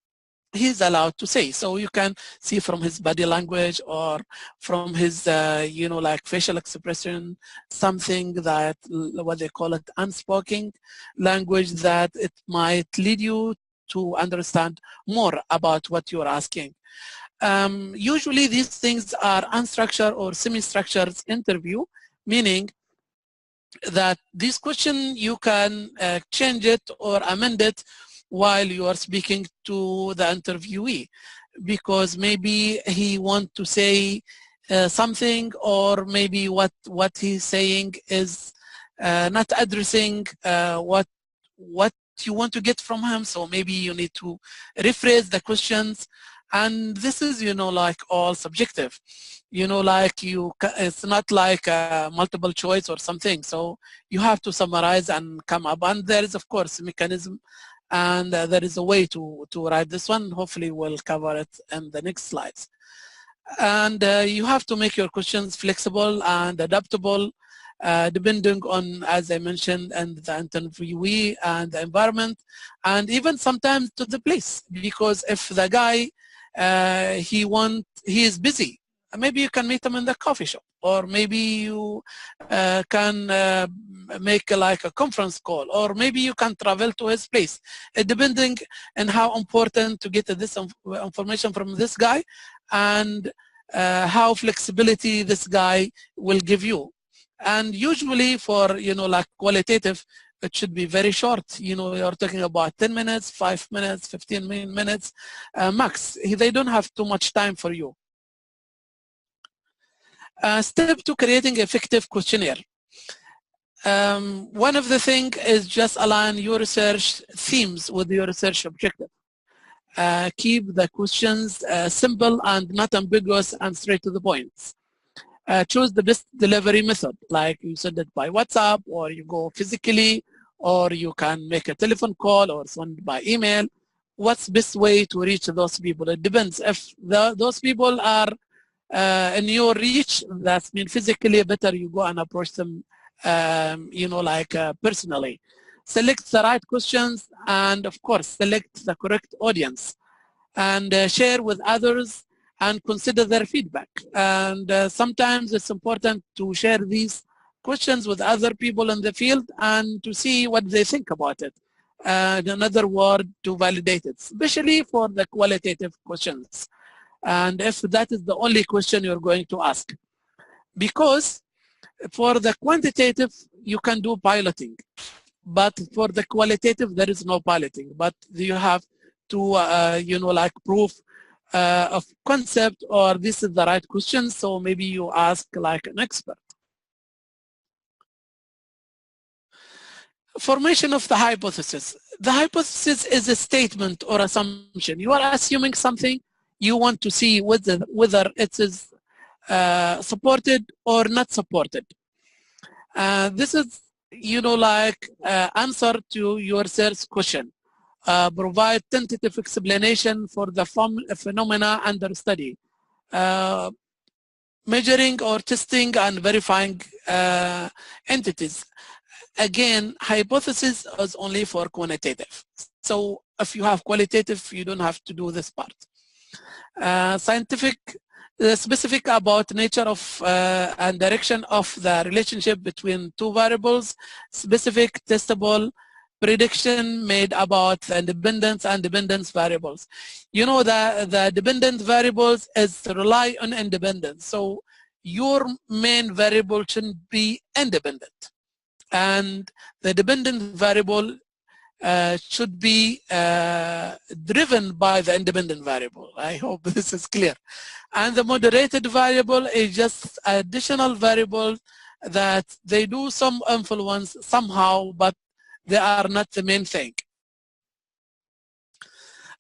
he's allowed to say. So you can see from his body language or from his, you know, like facial expression, something that, what they call it, unspoken language, that it might lead you to understand more about what you're asking. Usually these things are unstructured or semi-structured interview, meaning that this question you can change it or amend it while you are speaking to the interviewee, because maybe he wants to say something, or maybe what he's saying is not addressing what you want to get from him. So maybe you need to rephrase the questions. And this is, you know, like all subjective, you know, like it's not like a multiple choice or something. So you have to summarize and come up. And there is, of course, a mechanism, and there is a way to write this one. Hopefully we'll cover it in the next slides. And you have to make your questions flexible and adaptable, depending on, as I mentioned, and the interviewee and the environment, and even sometimes to the place. Because if the guy he is busy, maybe you can meet him in the coffee shop, or maybe you can make like a conference call, or maybe you can travel to his place, depending on how important to get this information from this guy, and how flexibility this guy will give you. And usually for, you know, like qualitative, it should be very short. You know, you're talking about 10 minutes, 5 minutes, 15 minutes max. They don't have too much time for you. Step 2, creating effective questionnaire. One of the things is just align your research themes with your research objective. Keep the questions simple and not ambiguous and straight to the point. Choose the best delivery method, like you send it by WhatsApp, or you go physically, or you can make a telephone call or send by email. What's the best way to reach those people? It depends. If those people are in your reach, that means physically, better you go and approach them, you know, like personally. Select the right questions, and of course, select the correct audience, and share with others, and consider their feedback. And sometimes it's important to share these questions with other people in the field and to see what they think about it. Another word, to validate it, especially for the qualitative questions. And if that is the only question you're going to ask. Because for the quantitative, you can do piloting. But for the qualitative, there is no piloting. But you have to, you know, like prove of concept, or this is the right question, so maybe you ask like an expert. Formation of the hypothesis. The hypothesis is a statement or assumption. You are assuming something, you want to see whether it is supported or not supported. This is, like answer to your search question. Provide tentative explanation for the phenomena under study. Measuring or testing and verifying entities. Again, hypothesis is only for quantitative. So if you have qualitative, you don't have to do this part. Scientific, specific about nature of and direction of the relationship between two variables. Specific, testable, prediction made about the independence and dependence variables. The dependent variables is rely on independence. So your main variable shouldn't be independent. And the dependent variable should be driven by the independent variable. I hope this is clear. And the moderated variable is just additional variable that they do some influence somehow, but they are not the main thing.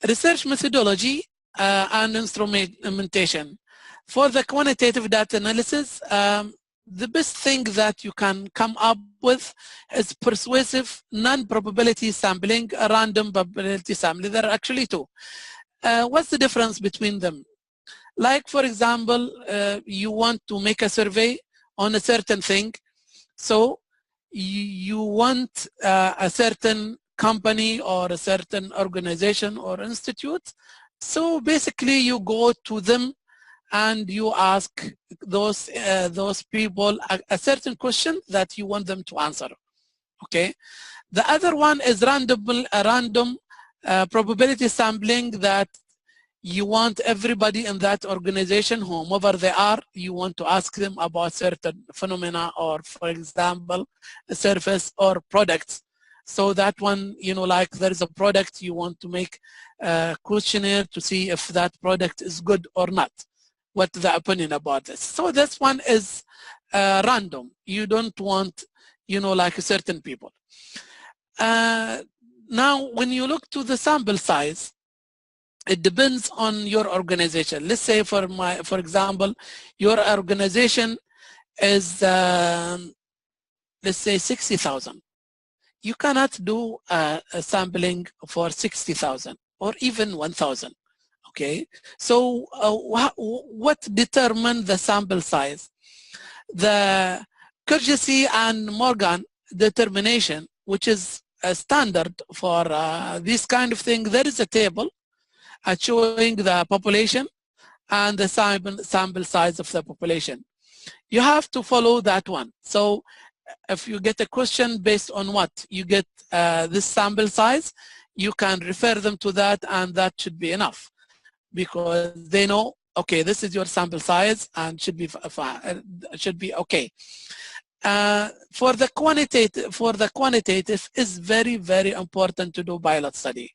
Research methodology and instrumentation. For the quantitative data analysis, the best thing that you can come up with is persuasive non-probability sampling, random probability sampling. There are actually two. What's the difference between them? Like, for example, you want to make a survey on a certain thing. So you want a certain company or a certain organization or institute. So basically you go to them and you ask those people a certain question that you want them to answer. Okay. The other one is random probability sampling, that you want everybody in that organization, whomever they are, you want to ask them about certain phenomena, or for example, a service or products. So that one, like there is a product, you want to make a questionnaire to see if that product is good or not. What the opinion about this. So this one is random. You don't want, like certain people. Now, when you look to the sample size, it depends on your organization. Let's say for example, your organization is, let's say 60,000. You cannot do a sampling for 60,000 or even 1,000. Okay, so what determines the sample size? The Kyrgyz and Morgan determination, which is a standard for this kind of thing. There is a table showing the population and the sample size of the population. You have to follow that one. So if you get a question based on what you get this sample size, you can refer them to that, and that should be enough, because they know, okay, this is your sample size and should be okay. For the quantitative is very, very important to do pilot study.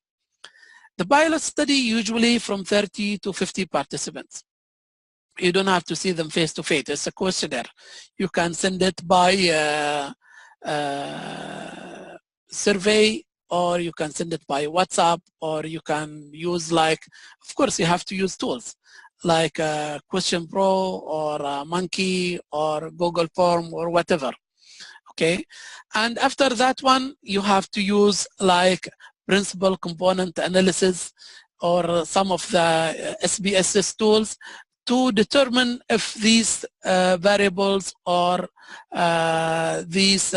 The pilot study usually from 30 to 50 participants. You don't have to see them face to face. It's a questionnaire. You can send it by survey, or you can send it by WhatsApp, or you can use, like, of course you have to use tools like Question Pro or Monkey or Google Form or whatever. Okay, and after that one you have to use like principal component analysis or some of the SPSS tools to determine if these variables or these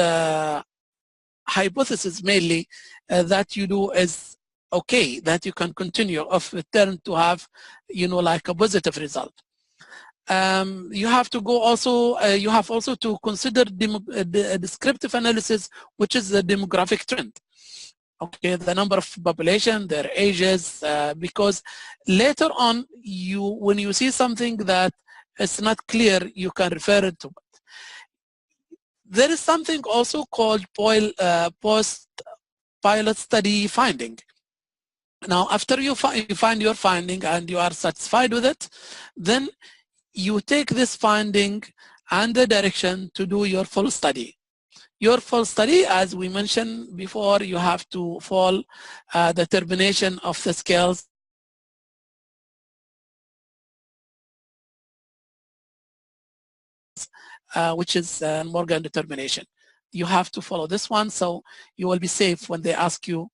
hypotheses mainly that you do is okay, that you can continue of turn to have, like a positive result. You have to go also, you have also to consider descriptive analysis, which is the demographic trend. Okay, the number of population, their ages, because later on, when you see something that is not clear, you can refer it to it. There is something also called post-pilot study finding. Now, after you find your finding and you are satisfied with it, then you take this finding and the direction to do your full study. Your full study, as we mentioned before, you have to follow the termination of the scales which is Morgan determination. You have to follow this one, so you will be safe when they ask you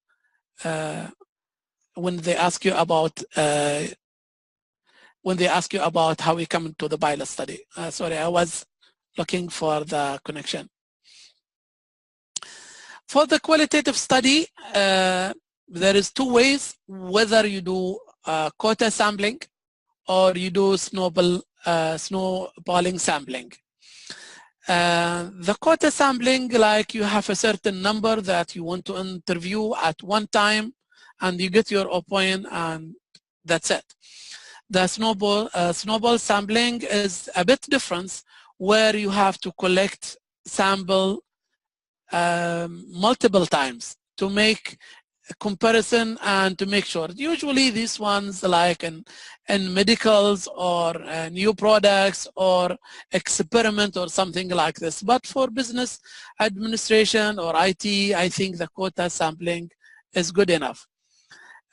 about how we come into the pilot study. Sorry, I was looking for the connection. For the qualitative study, there is two ways, whether you do quota sampling or you do snowballing sampling. The quota sampling, like you have a certain number that you want to interview at one time and you get your appointment and that's it. The snowball sampling is a bit different, where you have to collect sample multiple times to make a comparison and to make sure. Usually these ones like in medicals or new products or experiment or something like this. But for business administration or IT, I think the quota sampling is good enough.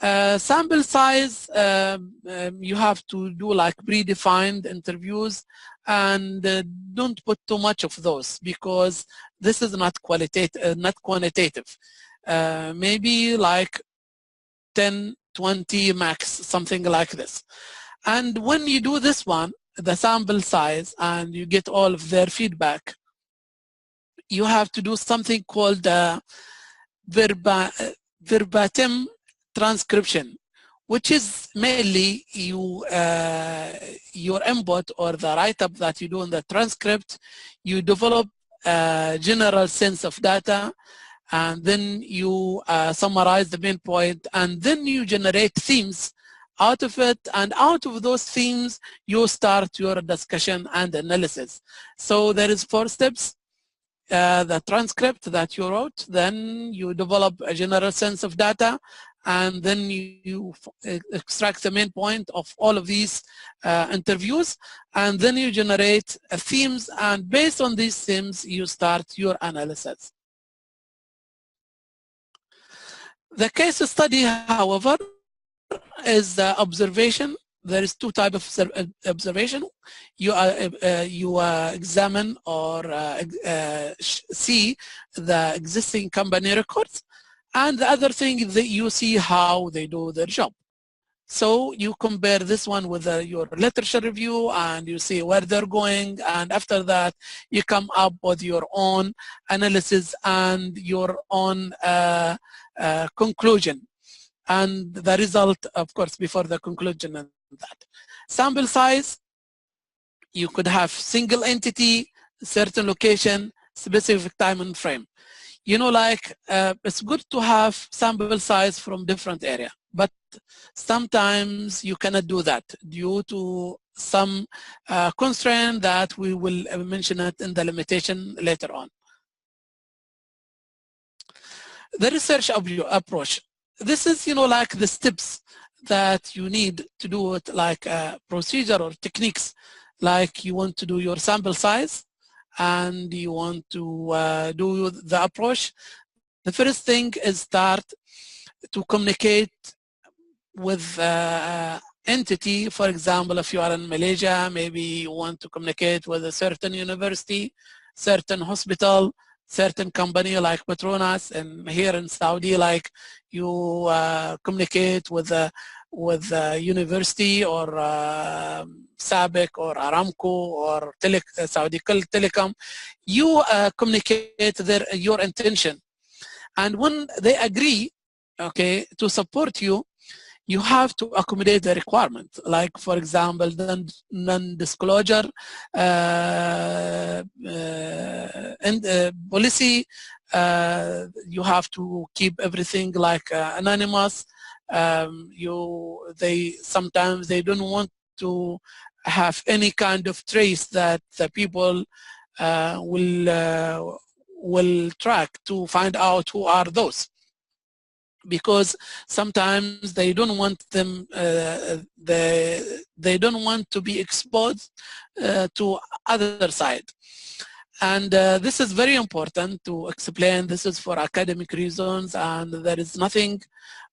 Sample size, you have to do like predefined interviews, and don't put too much of those because this is not qualitative, not quantitative. Maybe like 10, 20 max, something like this. And when you do this one, the sample size, and you get all of their feedback, you have to do something called verbatim transcription, which is mainly your input or the write-up that you do in the transcript. You develop a general sense of data, and then you summarize the main point, and then you generate themes out of it, and out of those themes you start your discussion and analysis. So there is 4 steps. The transcript that you wrote, then you develop a general sense of data, and then you extract the main point of all of these interviews, and then you generate themes, and based on these themes you start your analysis. The case study, however, is the observation. There is 2 types of observation. You examine or see the existing company records, and the other thing is that you see how they do their job. So you compare this one with your literature review, and you see where they're going, and after that you come up with your own analysis and your own conclusion, and the result, of course, before the conclusion. And that sample size, you could have single entity, certain location, specific time and frame. You know, like it's good to have sample size from different area, but sometimes you cannot do that due to some constraint that we will mention it in the limitation later on. The research approach. This is, you know, like the steps that you need to do it, like procedure or techniques. Like you want to do your sample size and you want to do the approach. The first thing is start to communicate with entity. For example, if you are in Malaysia, maybe you want to communicate with a certain university, certain hospital, certain company like Petronas, and here in Saudi, like you communicate with a university or Sabic or Aramco or Saudi Telecom. You communicate your intention, and when they agree, okay, to support you, you have to accommodate the requirement. Like, for example, the non-disclosure policy. You have to keep everything like anonymous. Sometimes they don't want to have any kind of trace that the people will track to find out who are those. because sometimes they don't want them, they don't want to be exposed to other side. And this is very important to explain. This is for academic reasons, and there is nothing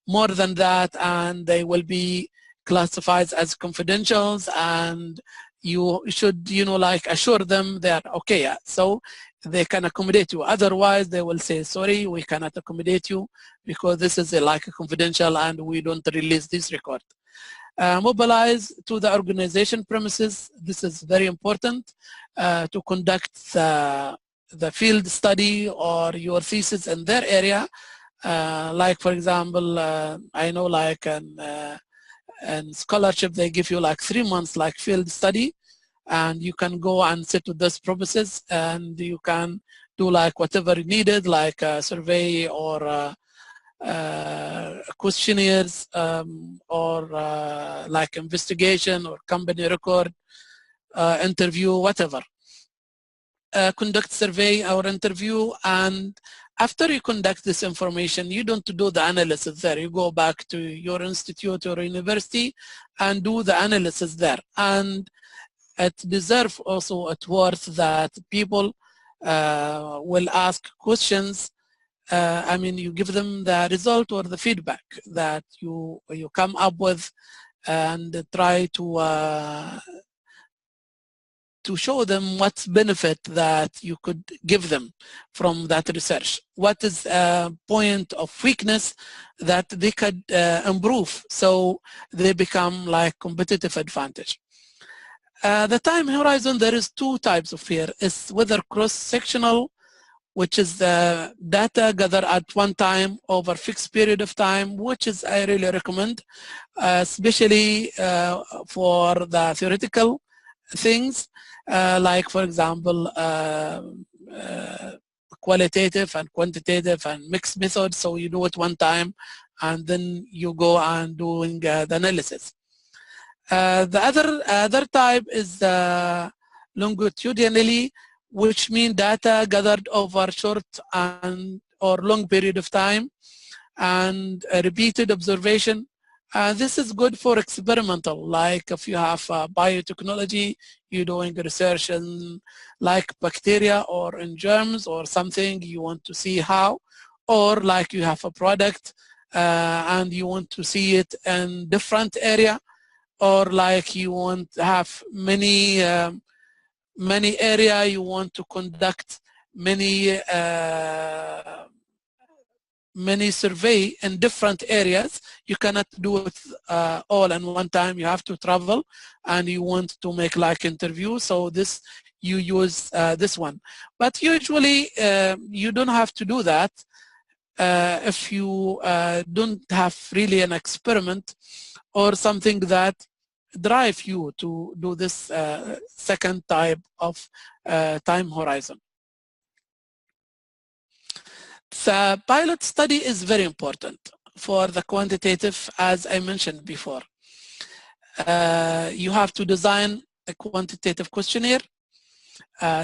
more than that, and they will be classified as confidentials, and you should, you know, like assure them they're okay, so they can accommodate you. Otherwise, they will say, sorry, we cannot accommodate you because this is like a confidential and we don't release this record. Mobilize to the organization premises. This is very important to conduct the field study or your thesis in their area. Like for example, I know like and scholarship, they give you like 3 months like field study, and you can go and sit with those premises, and you can do like whatever needed, like a survey or questionnaires or like investigation or company record, interview, whatever. Conduct survey or interview, and after you conduct this information, you don't do the analysis there. You go back to your institute or university and do the analysis there. And it deserves also, it's worth that people will ask questions. I mean, you give them the result or the feedback that you come up with, and try to show them what's benefit that you could give them from that research. What is a point of weakness that they could improve, so they become like competitive advantage. The time horizon, there is 2 types of here. It's whether cross-sectional, which is the data gathered at one time over fixed period of time, which is I really recommend, especially for the theoretical things, like for example, qualitative and quantitative and mixed methods. So you do it one time and then you go and doing the analysis. The other type is longitudinally, which means data gathered over short and or long period of time, and repeated observation. This is good for experimental, like if you have biotechnology, you're doing research in like bacteria or in germs or something, you want to see how, or like you have a product and you want to see it in different area, or like you want to have many area, you want to conduct many survey in different areas. You cannot do it all in one time. You have to travel, and you want to make like interview. So this, you use this one. But usually you don't have to do that if you don't have really an experiment or something that drive you to do this second type of time horizon. The pilot study is very important for the quantitative, as I mentioned before. You have to design a quantitative questionnaire,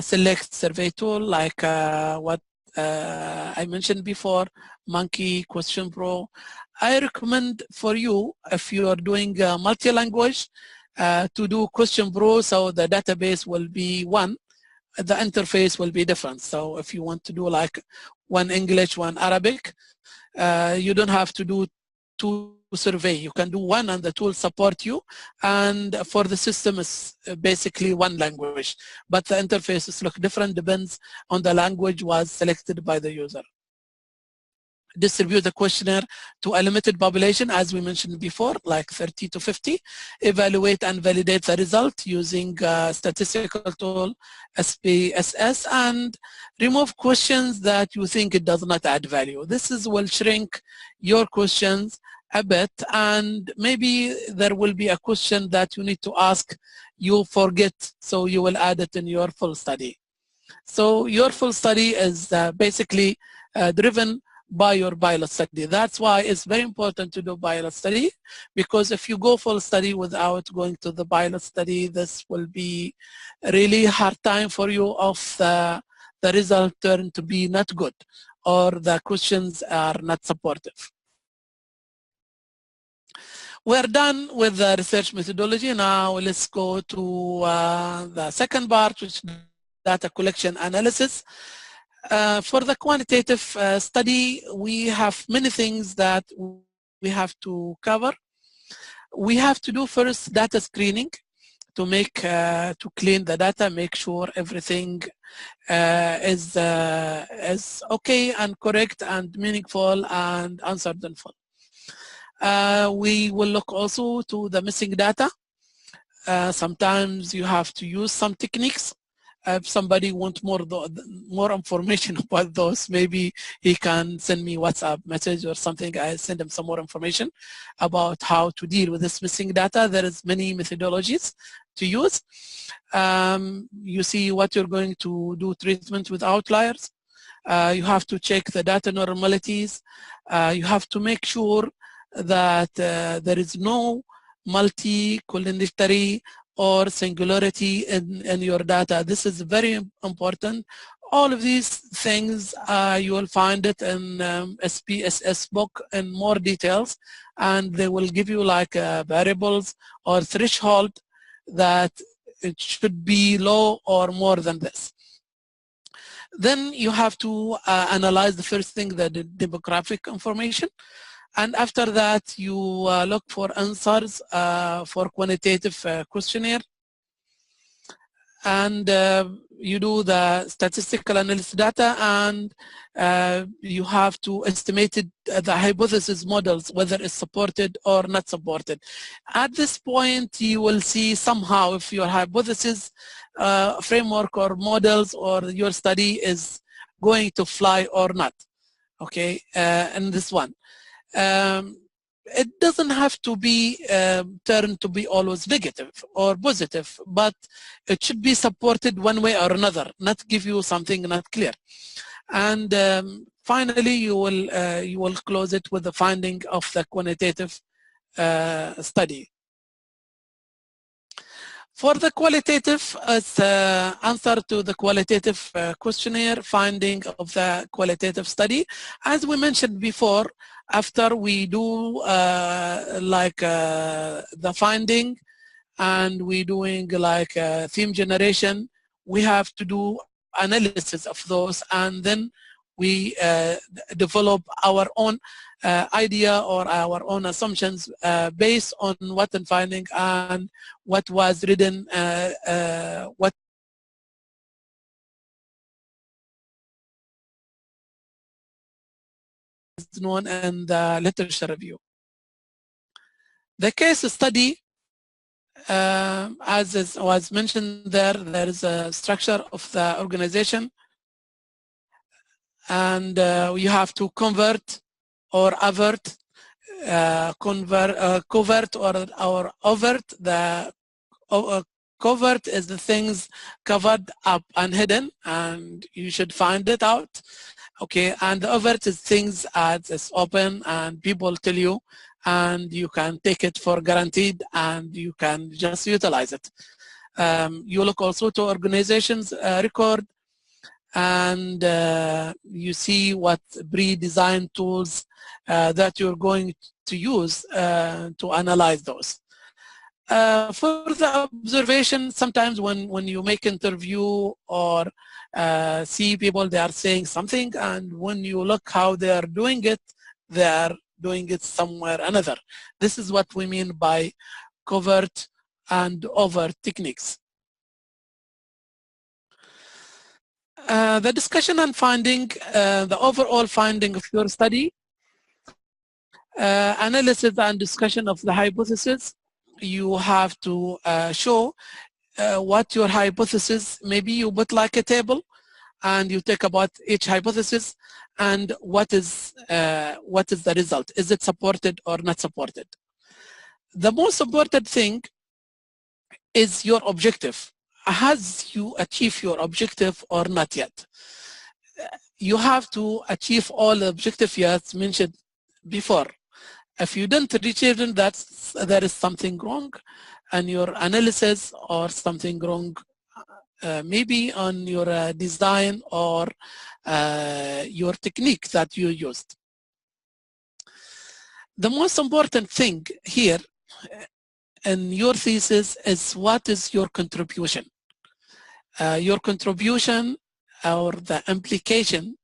select survey tool like what I mentioned before, Monkey, Question Pro. I recommend for you, if you are doing multi-language, to do Question Pro, so the database will be one, the interface will be different. So if you want to do like one English, one Arabic, you don't have to do 2 survey. You can do one and the tool support you, and for the system is basically one language, but the interfaces look different, depends on the language was selected by the user. Distribute the questionnaire to a limited population, as we mentioned before, like 30 to 50. Evaluate and validate the result using statistical tool SPSS, and remove questions that you think it does not add value. This will shrink your questions a bit, and maybe there will be a question that you need to ask, you forget, so you will add it in your full study. So your full study is basically driven by your pilot study. That's why it's very important to do pilot study, because if you go full study without going to the pilot study, this will be a really hard time for you of the result turn to be not good, or the questions are not supportive. We're done with the research methodology. Now let's go to the second part, which is data collection analysis. For the quantitative study, we have many things that we have to cover. We have to do first data screening to make to clean the data, make sure everything is okay and correct and meaningful and answered in full. We will look also to the missing data. Sometimes you have to use some techniques. If somebody wants more information about those, maybe he can send me WhatsApp message or something. I send him some more information about how to deal with this missing data. There is many methodologies to use. You see what you're going to do treatment with outliers. You have to check the data normalities. You have to make sure that there is no multi-collinearity or singularity in your data. This is very important. All of these things you will find it in SPSS book in more details, and they will give you like variables or threshold that it should be low or more than this. Then you have to analyze the first thing, the demographic information. And after that, you look for answers for quantitative questionnaire. And you do the statistical analysis data, and you have to estimate the hypothesis models, whether it's supported or not supported. At this point, you will see somehow if your hypothesis framework or models or your study is going to fly or not, okay, in this one. It doesn't have to be turned to be always negative or positive, but it should be supported one way or another, not give you something not clear. And finally, you will close it with the finding of the quantitative study. For the qualitative, it's answer to the qualitative questionnaire, finding of the qualitative study. As we mentioned before, after we do the finding and we doing like theme generation, we have to do analysis of those, and then we develop our own idea or our own assumptions based on what I'm finding and what was written, what is known in the literature review. The case study, as was mentioned there is a structure of the organization, and you have to convert or avert, covert or overt. The covert is the things covered up and hidden, and you should find it out. Okay, and the overt is things as it's open and people tell you, and you can take it for guaranteed and you can just utilize it. You look also to organizations record, and you see what pre-designed tools that you're going to use to analyze those. For the observation, sometimes when you make interview or see people, they are saying something, and when you look how they are doing it somewhere another. This is what we mean by covert and overt techniques. The discussion and finding, the overall finding of your study, analysis and discussion of the hypothesis. You have to show what your hypothesis, maybe you put like a table and you take about each hypothesis and what is the result. Is it supported or not supported? The most important thing is your objective. Has you achieved your objective or not yet? You have to achieve all the objectives you have mentioned before. If you didn't achieve them, there is something wrong in your analysis or something wrong maybe on your design or your technique that you used. The most important thing here in your thesis is what is your contribution. Your contribution or the implication,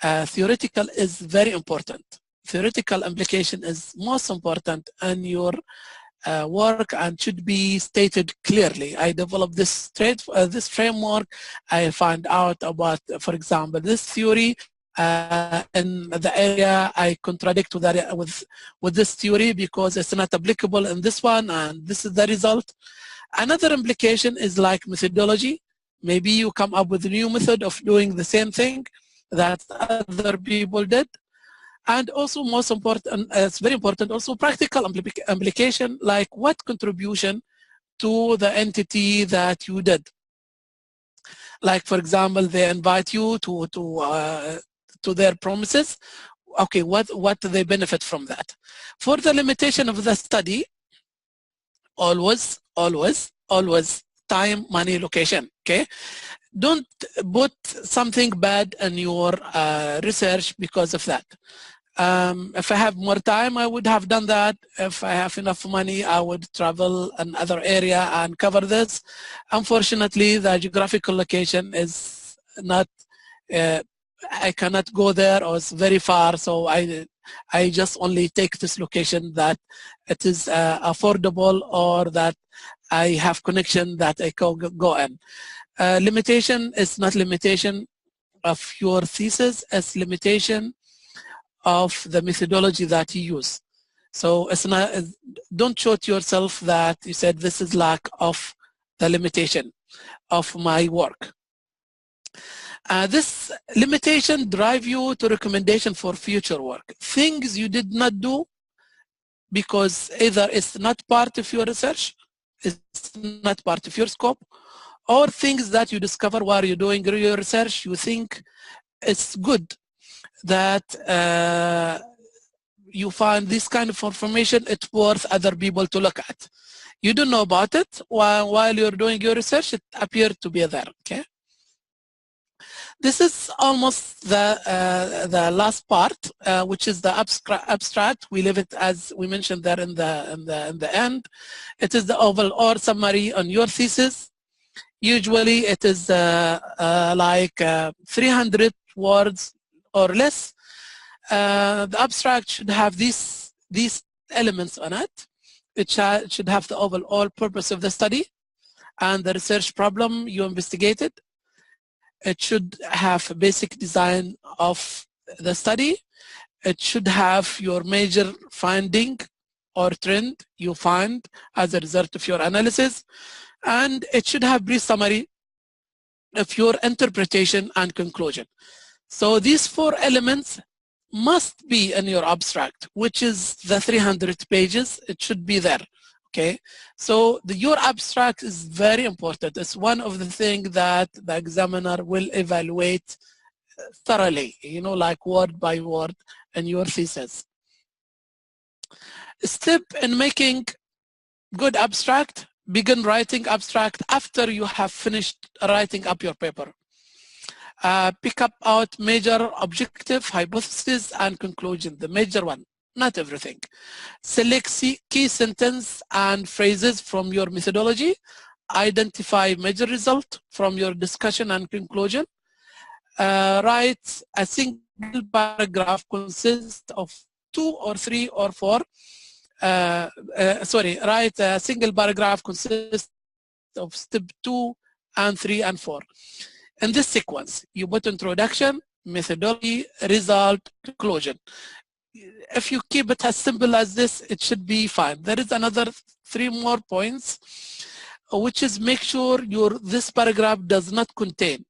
theoretical is very important. Theoretical implication is most important in your work and should be stated clearly. I developed this framework. I find out about, for example, this theory in the area. I contradict with this theory because it's not applicable in this one, and this is the result. Another implication is like methodology. Maybe you come up with a new method of doing the same thing that other people did. And also most important, it's very important, also practical implication, like what contribution to the entity that you did. Like, for example, they invite you to their promises. Okay, what do they benefit from that? For the limitation of the study, always time, money, location, okay? Don't put something bad in your research because of that. If I have more time, I would have done that. If I have enough money, I would travel another area and cover this. Unfortunately, the geographical location is not, I cannot go there, or it's very far, so I just only take this location that it is affordable, or that I have connection that I can go in. Limitation is not limitation of your thesis, it's limitation of the methodology that you use. So it's not, don't shoot yourself that you said this is lack of the limitation of my work. This limitation drive you to recommendation for future work. Things you did not do because either it's not part of your research, it's not part of your scope, or things that you discover while you're doing your research, you think it's good that you find this kind of information, it's worth other people to look at. You don't know about it while you're doing your research, it appeared to be there, okay? This is almost the last part, which is the abstract. We leave it as we mentioned there in the end. It is the overall summary on your thesis. Usually it is like 300 words or less. The abstract should have these elements on it. It should have the overall purpose of the study and the research problem you investigated. It should have a basic design of the study. It should have your major finding or trend you find as a result of your analysis. And it should have brief summary of your interpretation and conclusion. So these 4 elements must be in your abstract, which is the 300 pages. It should be there, okay? So your abstract is very important. It's one of the things that the examiner will evaluate thoroughly, you know, like word by word in your thesis. Step in making good abstract, begin writing abstract after you have finished writing up your paper. Pick up out major objective, hypothesis, and conclusion, the major one, not everything. Select key sentence and phrases from your methodology. Identify major result from your discussion and conclusion. Write a single paragraph consists of 2 or 3 or 4. Write a single paragraph consists of step 2 and 3 and 4. In this sequence, you put introduction, methodology, result, conclusion. If you keep it as simple as this, it should be fine. There is another 3 more points, which is make sure this paragraph does not contain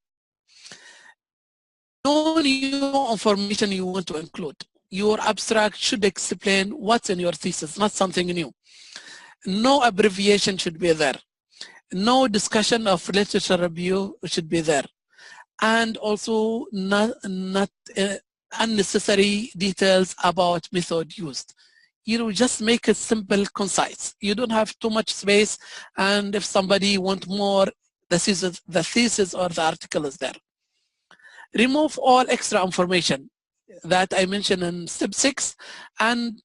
no new information you want to include. Your abstract should explain what's in your thesis, not something new. No abbreviation should be there. No discussion of literature review should be there. And also not unnecessary details about method used. You know, just make it simple, concise. You don't have too much space, and if somebody wants more, the thesis or the article is there. Remove all extra information that I mentioned in step 6 and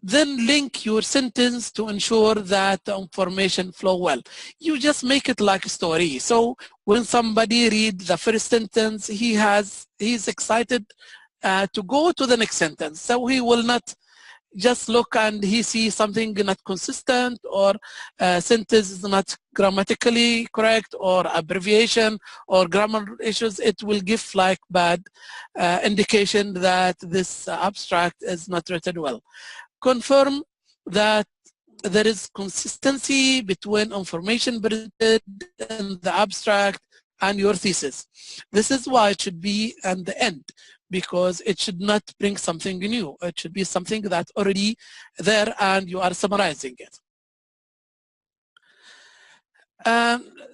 then link your sentence to ensure that the information flow well. You just make it like a story. So when somebody reads the first sentence, he's excited to go to the next sentence. So he will not just look and he sees something not consistent, or sentence is not grammatically correct, or abbreviation or grammar issues. It will give like bad indication that this abstract is not written well. Confirm that there is consistency between information presented in the abstract and your thesis. This is why it should be at the end, because it should not bring something new. It should be something that's already there and you are summarizing it.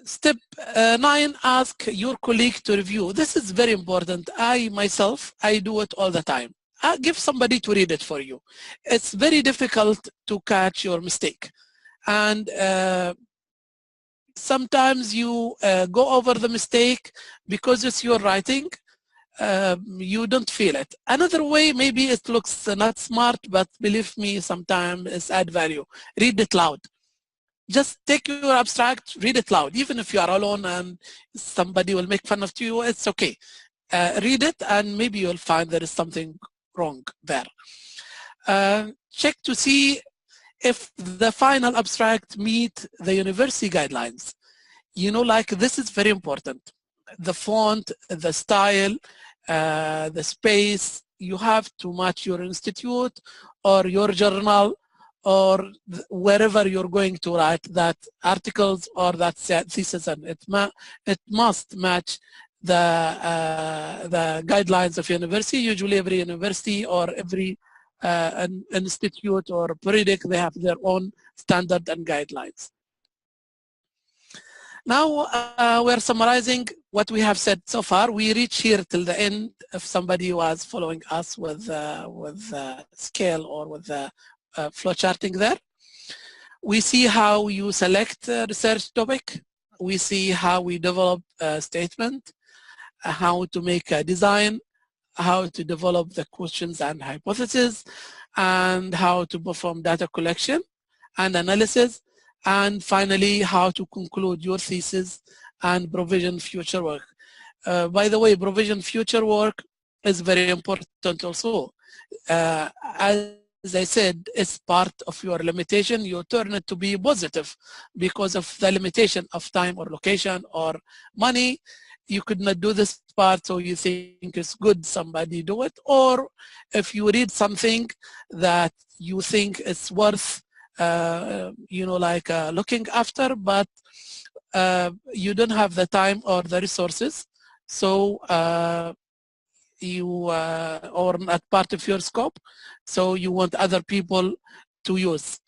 Step 9, ask your colleague to review. This is very important. I myself, I do it all the time. Give somebody to read it for you. It's very difficult to catch your mistake. And sometimes you go over the mistake because it's your writing. You don't feel it. Another way, maybe it looks not smart, but believe me, sometimes it's add value. Read it loud. Just take your abstract, read it loud. Even if you are alone and somebody will make fun of you, it's okay. Read it and maybe you'll find there is something wrong there. Check to see if the final abstract meet the university guidelines. You know, like this is very important. The font, the style, the space, you have to match your institute or your journal or wherever you're going to write that articles or that thesis, and it must match the guidelines of university. Usually every university or every an institute or periodic, they have their own standard and guidelines. Now we're summarizing what we have said so far. We reach here till the end. If somebody was following us with scale or with the flow charting there, we see how you select a research topic. We see how we develop a statement, how to make a design, how to develop the questions and hypotheses, and how to perform data collection and analysis, and finally how to conclude your thesis and provision future work. By the way, provision future work is very important also. As I said, it's part of your limitation. You turn it to be positive because of the limitation of time or location or money. You could not do this part, so you think it's good somebody do it. Or if you read something that you think is worth you know, like looking after, but you don't have the time or the resources, so you or not part of your scope, so you want other people to use.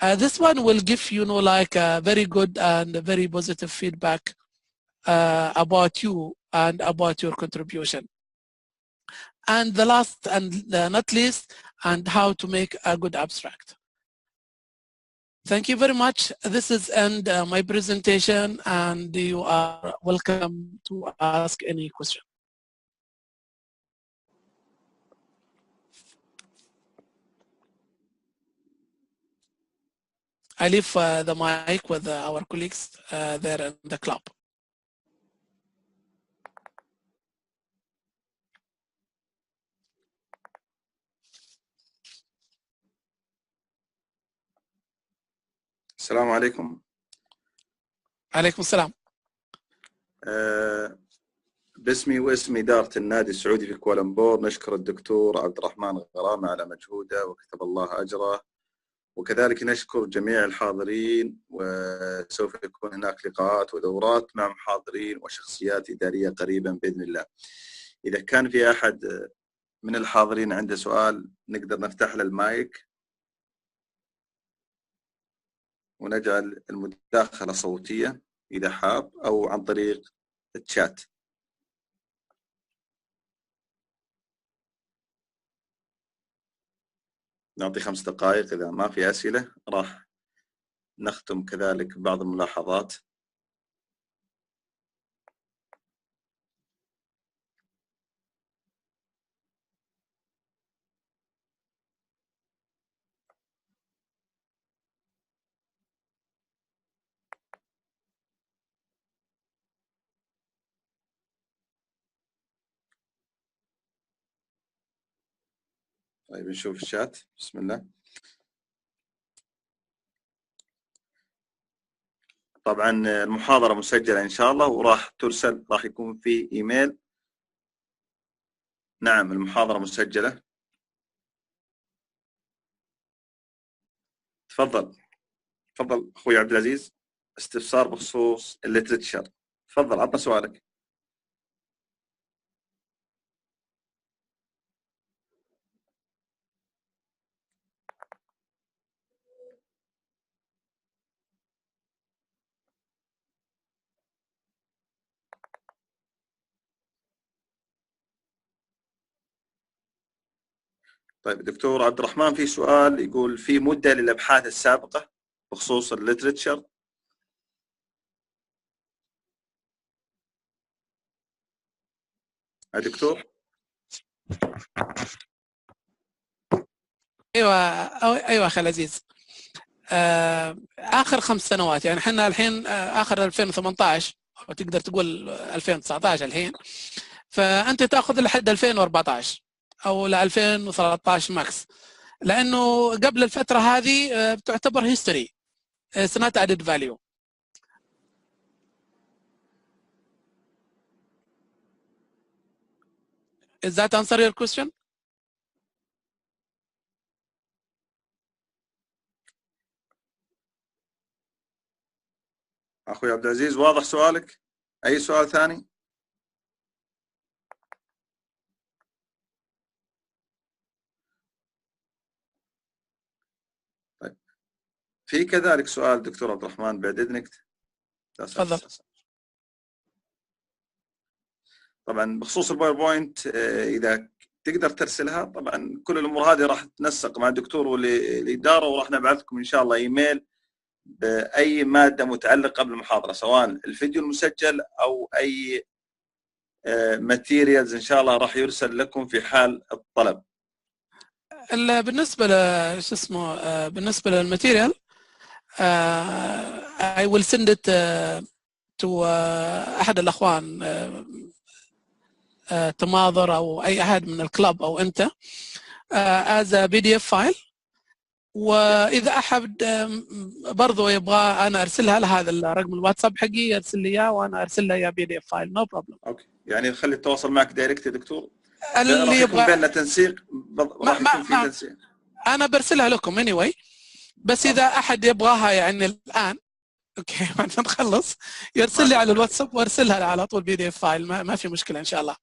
This one will give you know, like a very good and very positive feedback about you and about your contribution. And the last and not least, and how to make a good abstract. Thank you very much. This is end my presentation, and you are welcome to ask any question. I leave the mic with our colleagues there in the club. السلام عليكم. عليكم السلام. باسمي واسم إدارة النادي السعودي في كوالالمبور نشكر الدكتور عبدالرحمن غرامه على مجهوده وكتب الله أجره، وكذلك نشكر جميع الحاضرين، وسوف يكون هناك لقاءات ودورات مع محاضرين وشخصيات إدارية قريبا بإذن الله. إذا كان في أحد من الحاضرين عنده سؤال نقدر نفتح له المايك ونجعل المداخلة صوتية إذا حاب، أو عن طريق الشات. نعطي 5 دقائق، إذا ما في أسئلة راح نختم كذلك بعض الملاحظات. طيب نشوف الشات. بسم الله. طبعا المحاضرة مسجلة إن شاء الله وراح ترسل، راح يكون في إيميل. نعم المحاضرة مسجلة. تفضل تفضل أخوي عبد العزيز، استفسار بخصوص الليترتشر. تفضل عطنا سؤالك. طيب دكتور عبد الرحمن، في سؤال يقول في مدة للأبحاث السابقة بخصوص الليترتشر؟ يا دكتور. ايوه اخي العزيز. اخر 5 سنوات، يعني احنا الحين اخر 2018 او تقدر تقول 2019 الحين، فانت تاخذ لحد 2014 او ل 2013 ماكس، لانه قبل الفتره هذه بتعتبر هيستوري، it's not added value. Is that answer your question? أخوي عبد العزيز واضح سؤالك؟ أي سؤال ثاني؟ طيب في كذلك سؤال دكتور عبد الرحمن بعد إذنك. تفضل. طبعا بخصوص الباوربوينت إذا تقدر ترسلها، طبعا كل الأمور هذه راح تنسق مع الدكتور والإدارة، وراح نبعث لكم إن شاء الله إيميل بأي مادة متعلقة بالمحاضرة، سواء الفيديو المسجل أو أي ماتيريالز إن شاء الله راح يرسل لكم في حال الطلب. بالنسبة شو اسمه، بالنسبة للماتيريال I will send it to أحد الأخوان تماظر أو أي أحد من الكلاب أو أنت as a PDF file، وإذا أحد برضو يبغى أنا أرسلها لهذا الرقم الواتساب حقي يرسل لي إياه وأنا أرسل له إياه PDF file no problem. أوكي، يعني نخلي التواصل معك دايركت يا دكتور؟ اللي يبغى بيننا تنسيق، راح يكون في تنسيق. أنا برسلها لكم anyway، بس إذا أحد يبغاها يعني الآن اوكي بعد ما نخلص يرسل لي على الواتساب وارسلها على طول PDF فايل، ما في مشكله ان شاء الله.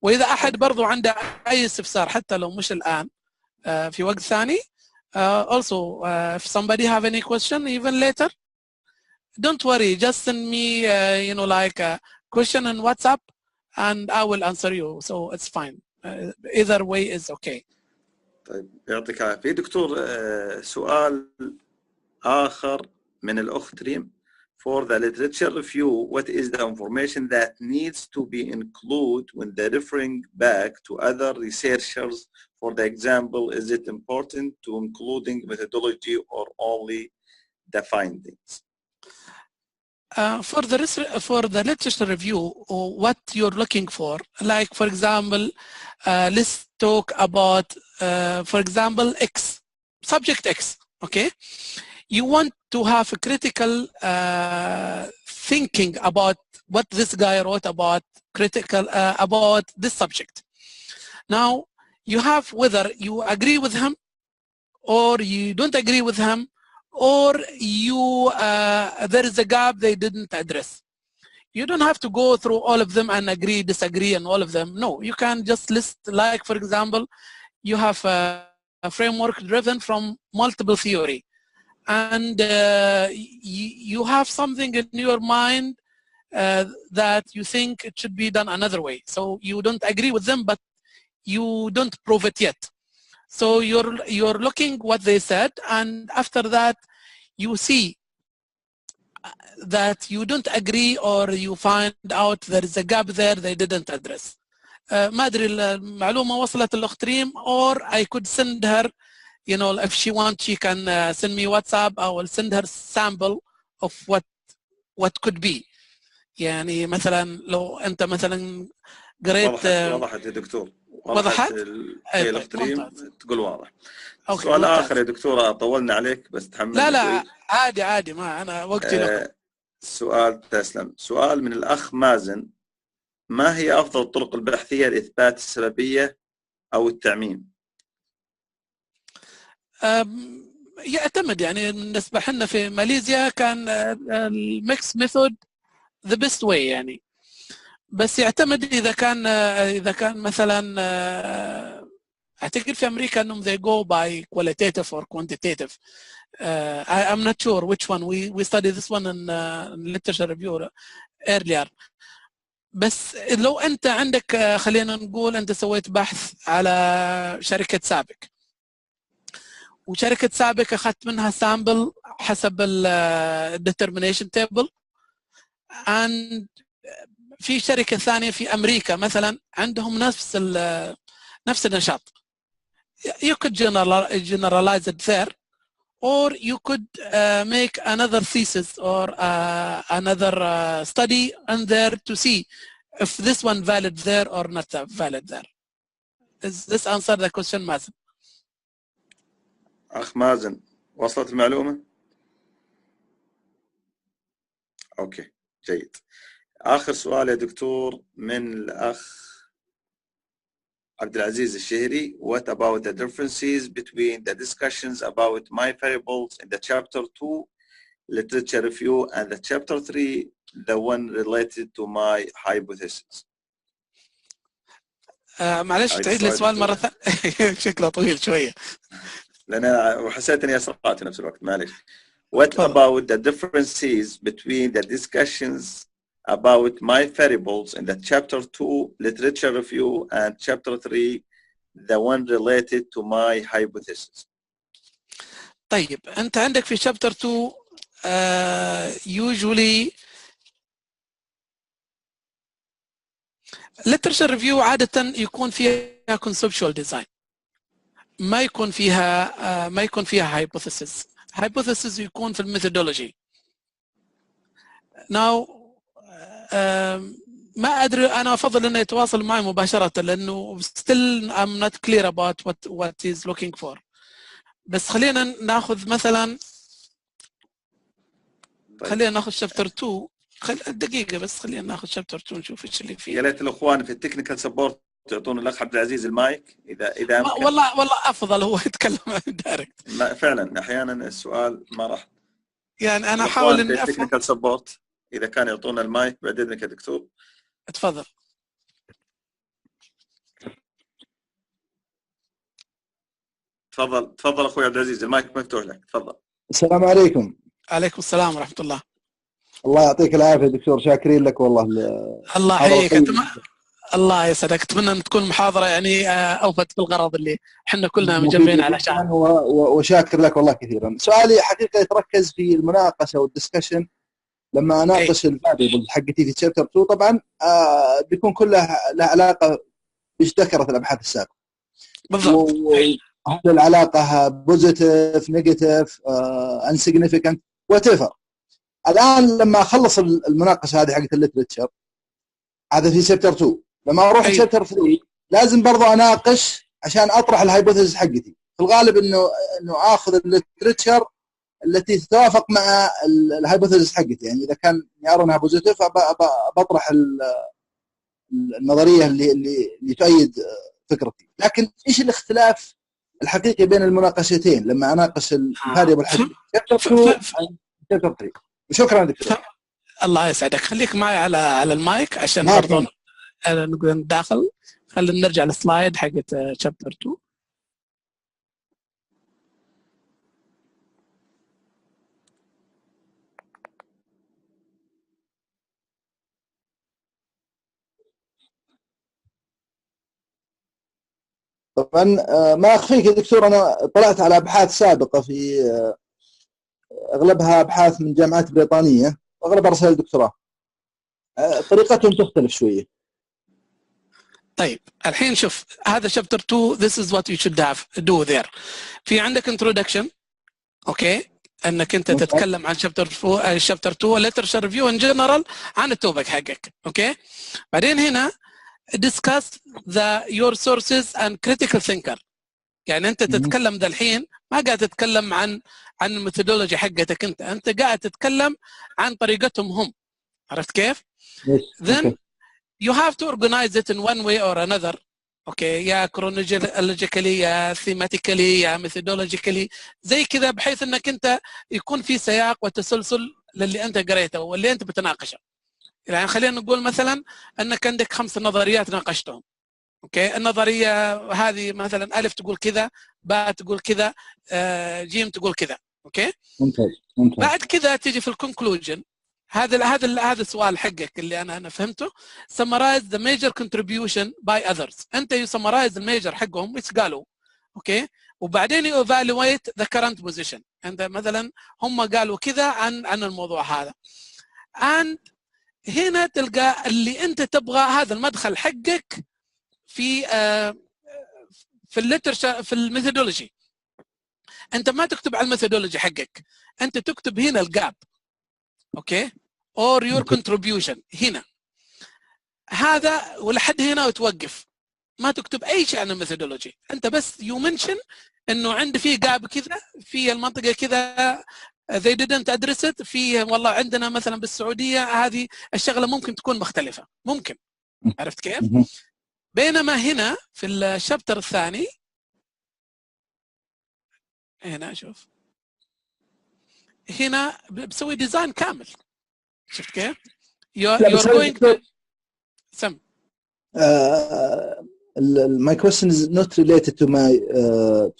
واذا احد برضو عنده اي استفسار حتى لو مش الان في وقت ثاني also if somebody have any question even later don't worry, just send me like a question on WhatsApp and I will answer you, so it's fine, either way is okay. طيب يعطيك العافيه دكتور. سؤال آخر من الأخت ريم. For the literature review, what is the information that needs to be included when they're referring back to other researchers? For the example, is it important to including methodology or only the findings? For the literature review, what you're looking for, like for example, let's talk about, for example, X, subject X, okay? You want to have a critical thinking about what this guy wrote about about this subject. Now, you have whether you agree with him or you don't agree with him, or you there is a gap they didn't address. You don't have to go through all of them and agree, disagree, and all of them. No, you can just list, like for example, you have a framework driven from multiple theory, and you have something in your mind that you think it should be done another way. So you don't agree with them, but you don't prove it yet. So you're looking what they said, and after that you see that you don't agree or you find out there is a gap there they didn't address. ما أدري المعلومة وصلت الأخت ريم, or I could send her, if she wants, she can send me WhatsApp. I will send her sample of what could be. يعني مثلا لو أنت مثلا قريت. وضحت يا دكتور، وضحت الاختريم تقول واضح. أوكي. سؤال آخر يا دكتور، طولنا عليك بس تحملنا لا شوي. عادي، ما أنا وقتي لكم. سؤال تسلم. سؤال من الأخ مازن: ما هي أفضل الطرق البحثية لإثبات السببية أو التعميم؟ يعتمد، يعني بالنسبة لنا في ماليزيا كان الميكس ميثود ذا بيست واي يعني، بس يعتمد إذا كان مثلا أعتقد في أمريكا أنهم they go by qualitative or quantitative. I'm not sure which one. We studied this one in literature review earlier. بس لو أنت عندك خلينا نقول أنت سويت بحث على شركة سابق، وشركة سابق أخذت منها سامبل حسب ال determination table، and في شركة ثانية في أمريكا مثلا عندهم نفس النشاط. You could generalize it there, or you could make another thesis or another study in there to see if this one valid there or not valid there. Does this answer the question, مازن؟ أخ مازن وصلت المعلومة؟ أوكي جيد. آخر سؤال يا دكتور من الأخ عبدالعزيز الشهري: What about the differences between the discussions about my variables in the chapter 2 literature review and the chapter 3 the one related to my hypothesis؟ معلش تعيد لي السؤال مرة ثانية. شكله طويل شوية. لأن وحسيت إني أسرعت في نفس الوقت، معلش. What about the differences between the discussions about my variables in the chapter 2 literature review and chapter 3 the one related to my hypothesis؟ طيب أنت عندك في chapter 2 usually literature review عادة يكون فيها conceptual design، ما يكون فيها hypothesis يكون في الميثودولوجي. now ما أدري، أنا أفضل إنه يتواصل معي مباشرة لأنه still I'm not clear about what he's looking for. بس خلينا ناخذ مثلا خلينا ناخذ شابتر 2. دقيقة بس، خلينا ناخذ شابتر 2 نشوف ايش اللي فيه. يا ليت الأخوان في التكنيكال سبورت تعطون الأخ عبد العزيز المايك إذا أمكن. والله أفضل هو يتكلم دايركت. فعلا أحيانا السؤال ما راح، يعني أنا أحاول إني أفهم. التكنيكال سبورت إذا كان يعطونا المايك بعد إذنك يا دكتور. تفضل. تفضل أخوي عبد العزيز، المايك مفتوح لك، تفضل. السلام عليكم. عليكم السلام ورحمة الله. الله يعطيك العافية دكتور، شاكرين لك والله. الله يحييك. الله يسعدك، أتمنى أن تكون محاضرة يعني أوفت بالغرض اللي احنا كلنا مجمعين على شأنه. وشاكر لك والله كثيرا. سؤالي حقيقة يتركز في المناقشة والدسكشن لما أناقش الفاريبل حقتي في تشابتر 2. طبعا بيكون كلها له علاقة بإيش ذكرت الأبحاث السابقة. بالضبط. هل العلاقة بوزيتيف نيجاتيف انسيجنيفيكانت وات ايفر. الآن لما أخلص المناقشة هذه حقت الليترتشر هذا في شابتر 2، لما أروح شابتر 3 لازم برضو أناقش عشان أطرح الهايبوثيسيس حقتي. في الغالب إنه آخذ الليترتشر التي تتوافق مع الهايبوثيسيس حقتي، يعني إذا كان أرى أنها بوزيتيف بطرح النظرية اللي تؤيد فكرتي. لكن إيش الاختلاف الحقيقي بين المناقشتين لما أناقش الفاريبل حقتي شابتر 2 شابتر 3؟ شكرا دكتور. الله يسعدك، خليك معي على المايك عشان برضه نقدر نداخل. خلينا نرجع للسلايد حقت شابتر 2. طبعا ما أخفيك يا دكتور، أنا طلعت على أبحاث سابقة في أغلبها أبحاث من جامعات بريطانية وأغلبها رسائل دكتوراه، طريقتهم تختلف شوية. طيب الحين شوف هذا شابتر 2 this is what you should have do there. في عندك introduction اوكي، انك انت تتكلم عن شابتر 2 literature review in general عن التوبك حقك اوكي. بعدين هنا discuss your sources and critical thinker. يعني انت تتكلم ذا الحين ما قاعد تتكلم عن الميثودولوجي حقتك، انت قاعد تتكلم عن طريقتهم هم. عرفت كيف؟ then you have to organize it in one way or another. اوكي، يا chronologically يا thematically يا methodologically زي كذا، بحيث انك انت يكون في سياق وتسلسل للي انت قريته واللي انت بتناقشه. يعني خلينا نقول مثلا انك عندك 5 نظريات ناقشتهم. اوكي، النظريه هذه مثلا الف تقول كذا، باء تقول كذا، جيم تقول كذا. اوكي، ممتاز. بعد كذا تيجي في الكونكلوجن. هذا السؤال حقك اللي انا فهمته. summarize the major contribution by others. انت summarize الميجر حقهم ايش قالوا. اوكي، وبعدين you evaluate the current position. انت مثلا هم قالوا كذا عن الموضوع هذا. and هنا تلقى اللي انت تبغى هذا المدخل حقك في الليترشر، في الميثودولوجي. انت ما تكتب على الميثودولوجي حقك، انت تكتب هنا الجاب. اوكي، or your contribution هنا. هذا ولحد هنا وتوقف، ما تكتب اي شيء عن الميثودولوجي. انت بس يو منشن انه عندي في جاب كذا في المنطقه كذا they didn't address it، في والله عندنا مثلا بالسعوديه هذه الشغله ممكن تكون مختلفه، ممكن. عرفت كيف؟ بينما هنا في الشابتر الثاني هنا شوف، هنا بسوي ديزاين كامل. شفت كيف؟ you're going to سم. My question is not related to my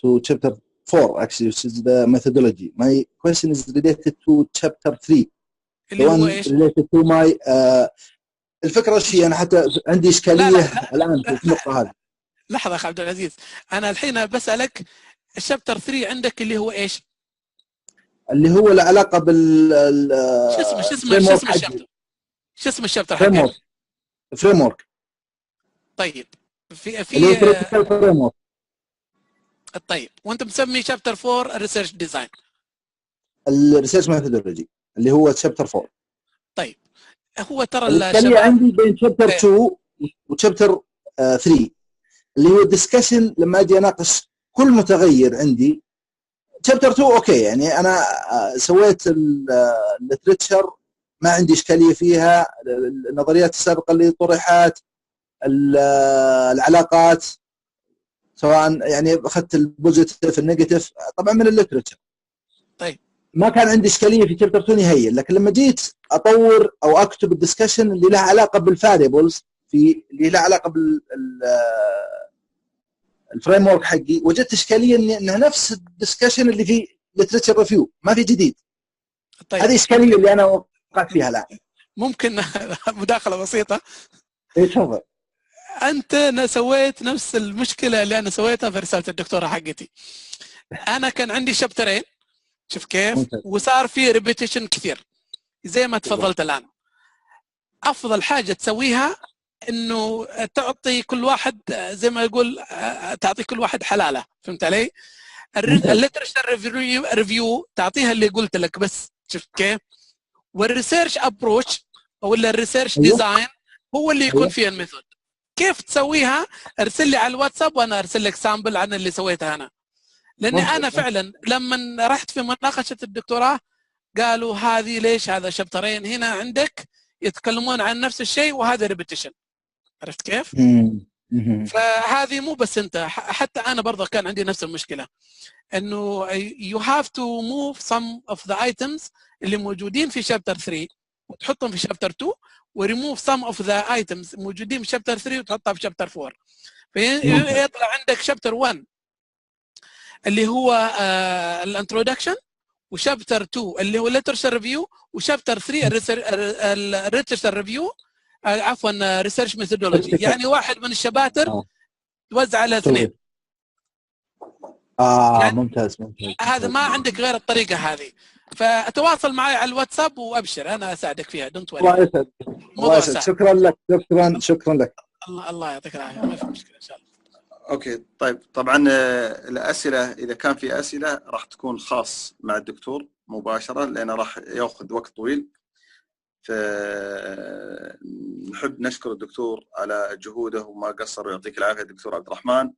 to chapter 4 actually, which is the methodology. My question is related to chapter 3. اللي هو ايش؟ related to my الفكرة الشيء أنا حتى عندي إشكالية الآن في النقطة هذه. لحظة يا عبد العزيز، أنا الحين بسألك الشابتر 3 عندك اللي هو ايش؟ اللي هو له علاقة بال شو اسم الشابتر حقك؟ فريم ورك. طيب في طيب، وانت مسمي شابتر 4 ريسيرش ديزاين، الريسيرش ميثودولوجي اللي هو شابتر 4. طيب هو ترى الشباب عندي بين شابتر 2 وشابتر 3 اللي هو الدسكشن. لما اجي اناقش كل متغير عندي شابتر 2 اوكي، يعني انا سويت الليترشر ما عندي اشكاليه فيها، النظريات السابقه اللي طرحت، العلاقات، سواء يعني اخذت البوزيتيف النيجاتيف طبعا من الليترشر. طيب ما كان عندي اشكاليه في شابتر 2 نهائيا، لكن لما جيت اطور او اكتب الدسكشن اللي لها علاقه بالفاريبلز، اللي لها علاقه بالفريم ورك حقي، وجدت اشكاليه انها نفس الدسكشن اللي في ليترشر ريفيو، ما في جديد. طيب هذه اشكاليه اللي انا وقعت فيها الان. ممكن مداخله بسيطه؟ تفضل. انت سويت نفس المشكله اللي انا سويتها في رساله الدكتوره حقتي. انا كان عندي شابترين، شوف كيف، وصار في ريبيتيشن كثير زي ما تفضلت الان. افضل حاجه تسويها انه تعطي كل واحد زي ما يقول، تعطي كل واحد حلاله. فهمت علي؟ الليترشر ريفيو تعطيها اللي قلت لك بس. شفت كيف؟ والريسيرش ابروتش او الريسيرش ديزاين هو اللي يكون فيه الميثود. كيف تسويها؟ ارسل لي على الواتساب وانا ارسل لك سامبل عن اللي سويته انا. لاني انا فعلا لما رحت في مناقشه الدكتوراه قالوا هذه ليش هذا شابترين هنا عندك يتكلمون عن نفس الشيء وهذا ريبيتيشن. عرفت كيف؟ فهذه مو بس انت، حتى انا برضه كان عندي نفس المشكله، انه you have to move some of the items اللي موجودين في شابتر 3 وتحطهم في شابتر 2، وريموف some of the items موجودين في شابتر 3 وتحطها في شابتر 4. فيطلع عندك شابتر 1 اللي هو الانترودكشن، وشابتر 2 اللي هو الليترشر ريفيو، وشابتر 3 الريترشر ريفيو، عفوا ريسيرش ميثودولوجي. يعني واحد من الشباتر توزع على 2. يعني ممتاز. هذا ما عندك غير الطريقه هذه. فتواصل معي على الواتساب وابشر انا اساعدك فيها. دونت وري. الله يسعدك. شكرا لك. الله يعطيك العافيه. ما في مشكله ان شاء الله. اوكي طيب، طبعا الاسئله اذا كان في اسئله راح تكون خاص مع الدكتور مباشره، لانه راح ياخذ وقت طويل. فنحب نشكر الدكتور على جهوده وما قصر، ويعطيك العافية دكتور عبد الرحمن.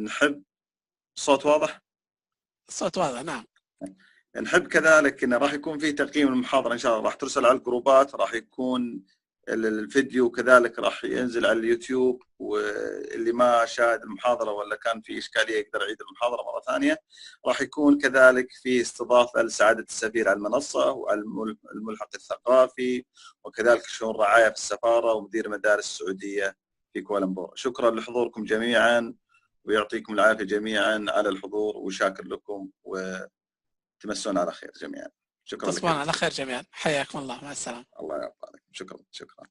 نحب الصوت واضح؟ الصوت واضح، نعم. نحب كذلك انه راح يكون في تقييم المحاضرة ان شاء الله، راح ترسل على الجروبات، راح يكون الفيديو كذلك راح ينزل على اليوتيوب، واللي ما شاهد المحاضرة ولا كان في إشكالية يقدر يعيد المحاضرة مرة ثانية. راح يكون كذلك في استضافة لسعادة السفير على المنصة، والملحق الثقافي، وكذلك شؤون رعاية في السفارة، ومدير مدارس السعودية في كوالالمبور. شكرا لحضوركم جميعا، ويعطيكم العافية جميعا على الحضور، وشاكر لكم، وتمسون على خير جميعا. شكرا لك. تصبحون على خير جميعا، حياكم الله، مع السلامة. الله يرضى عليكم. شكرا.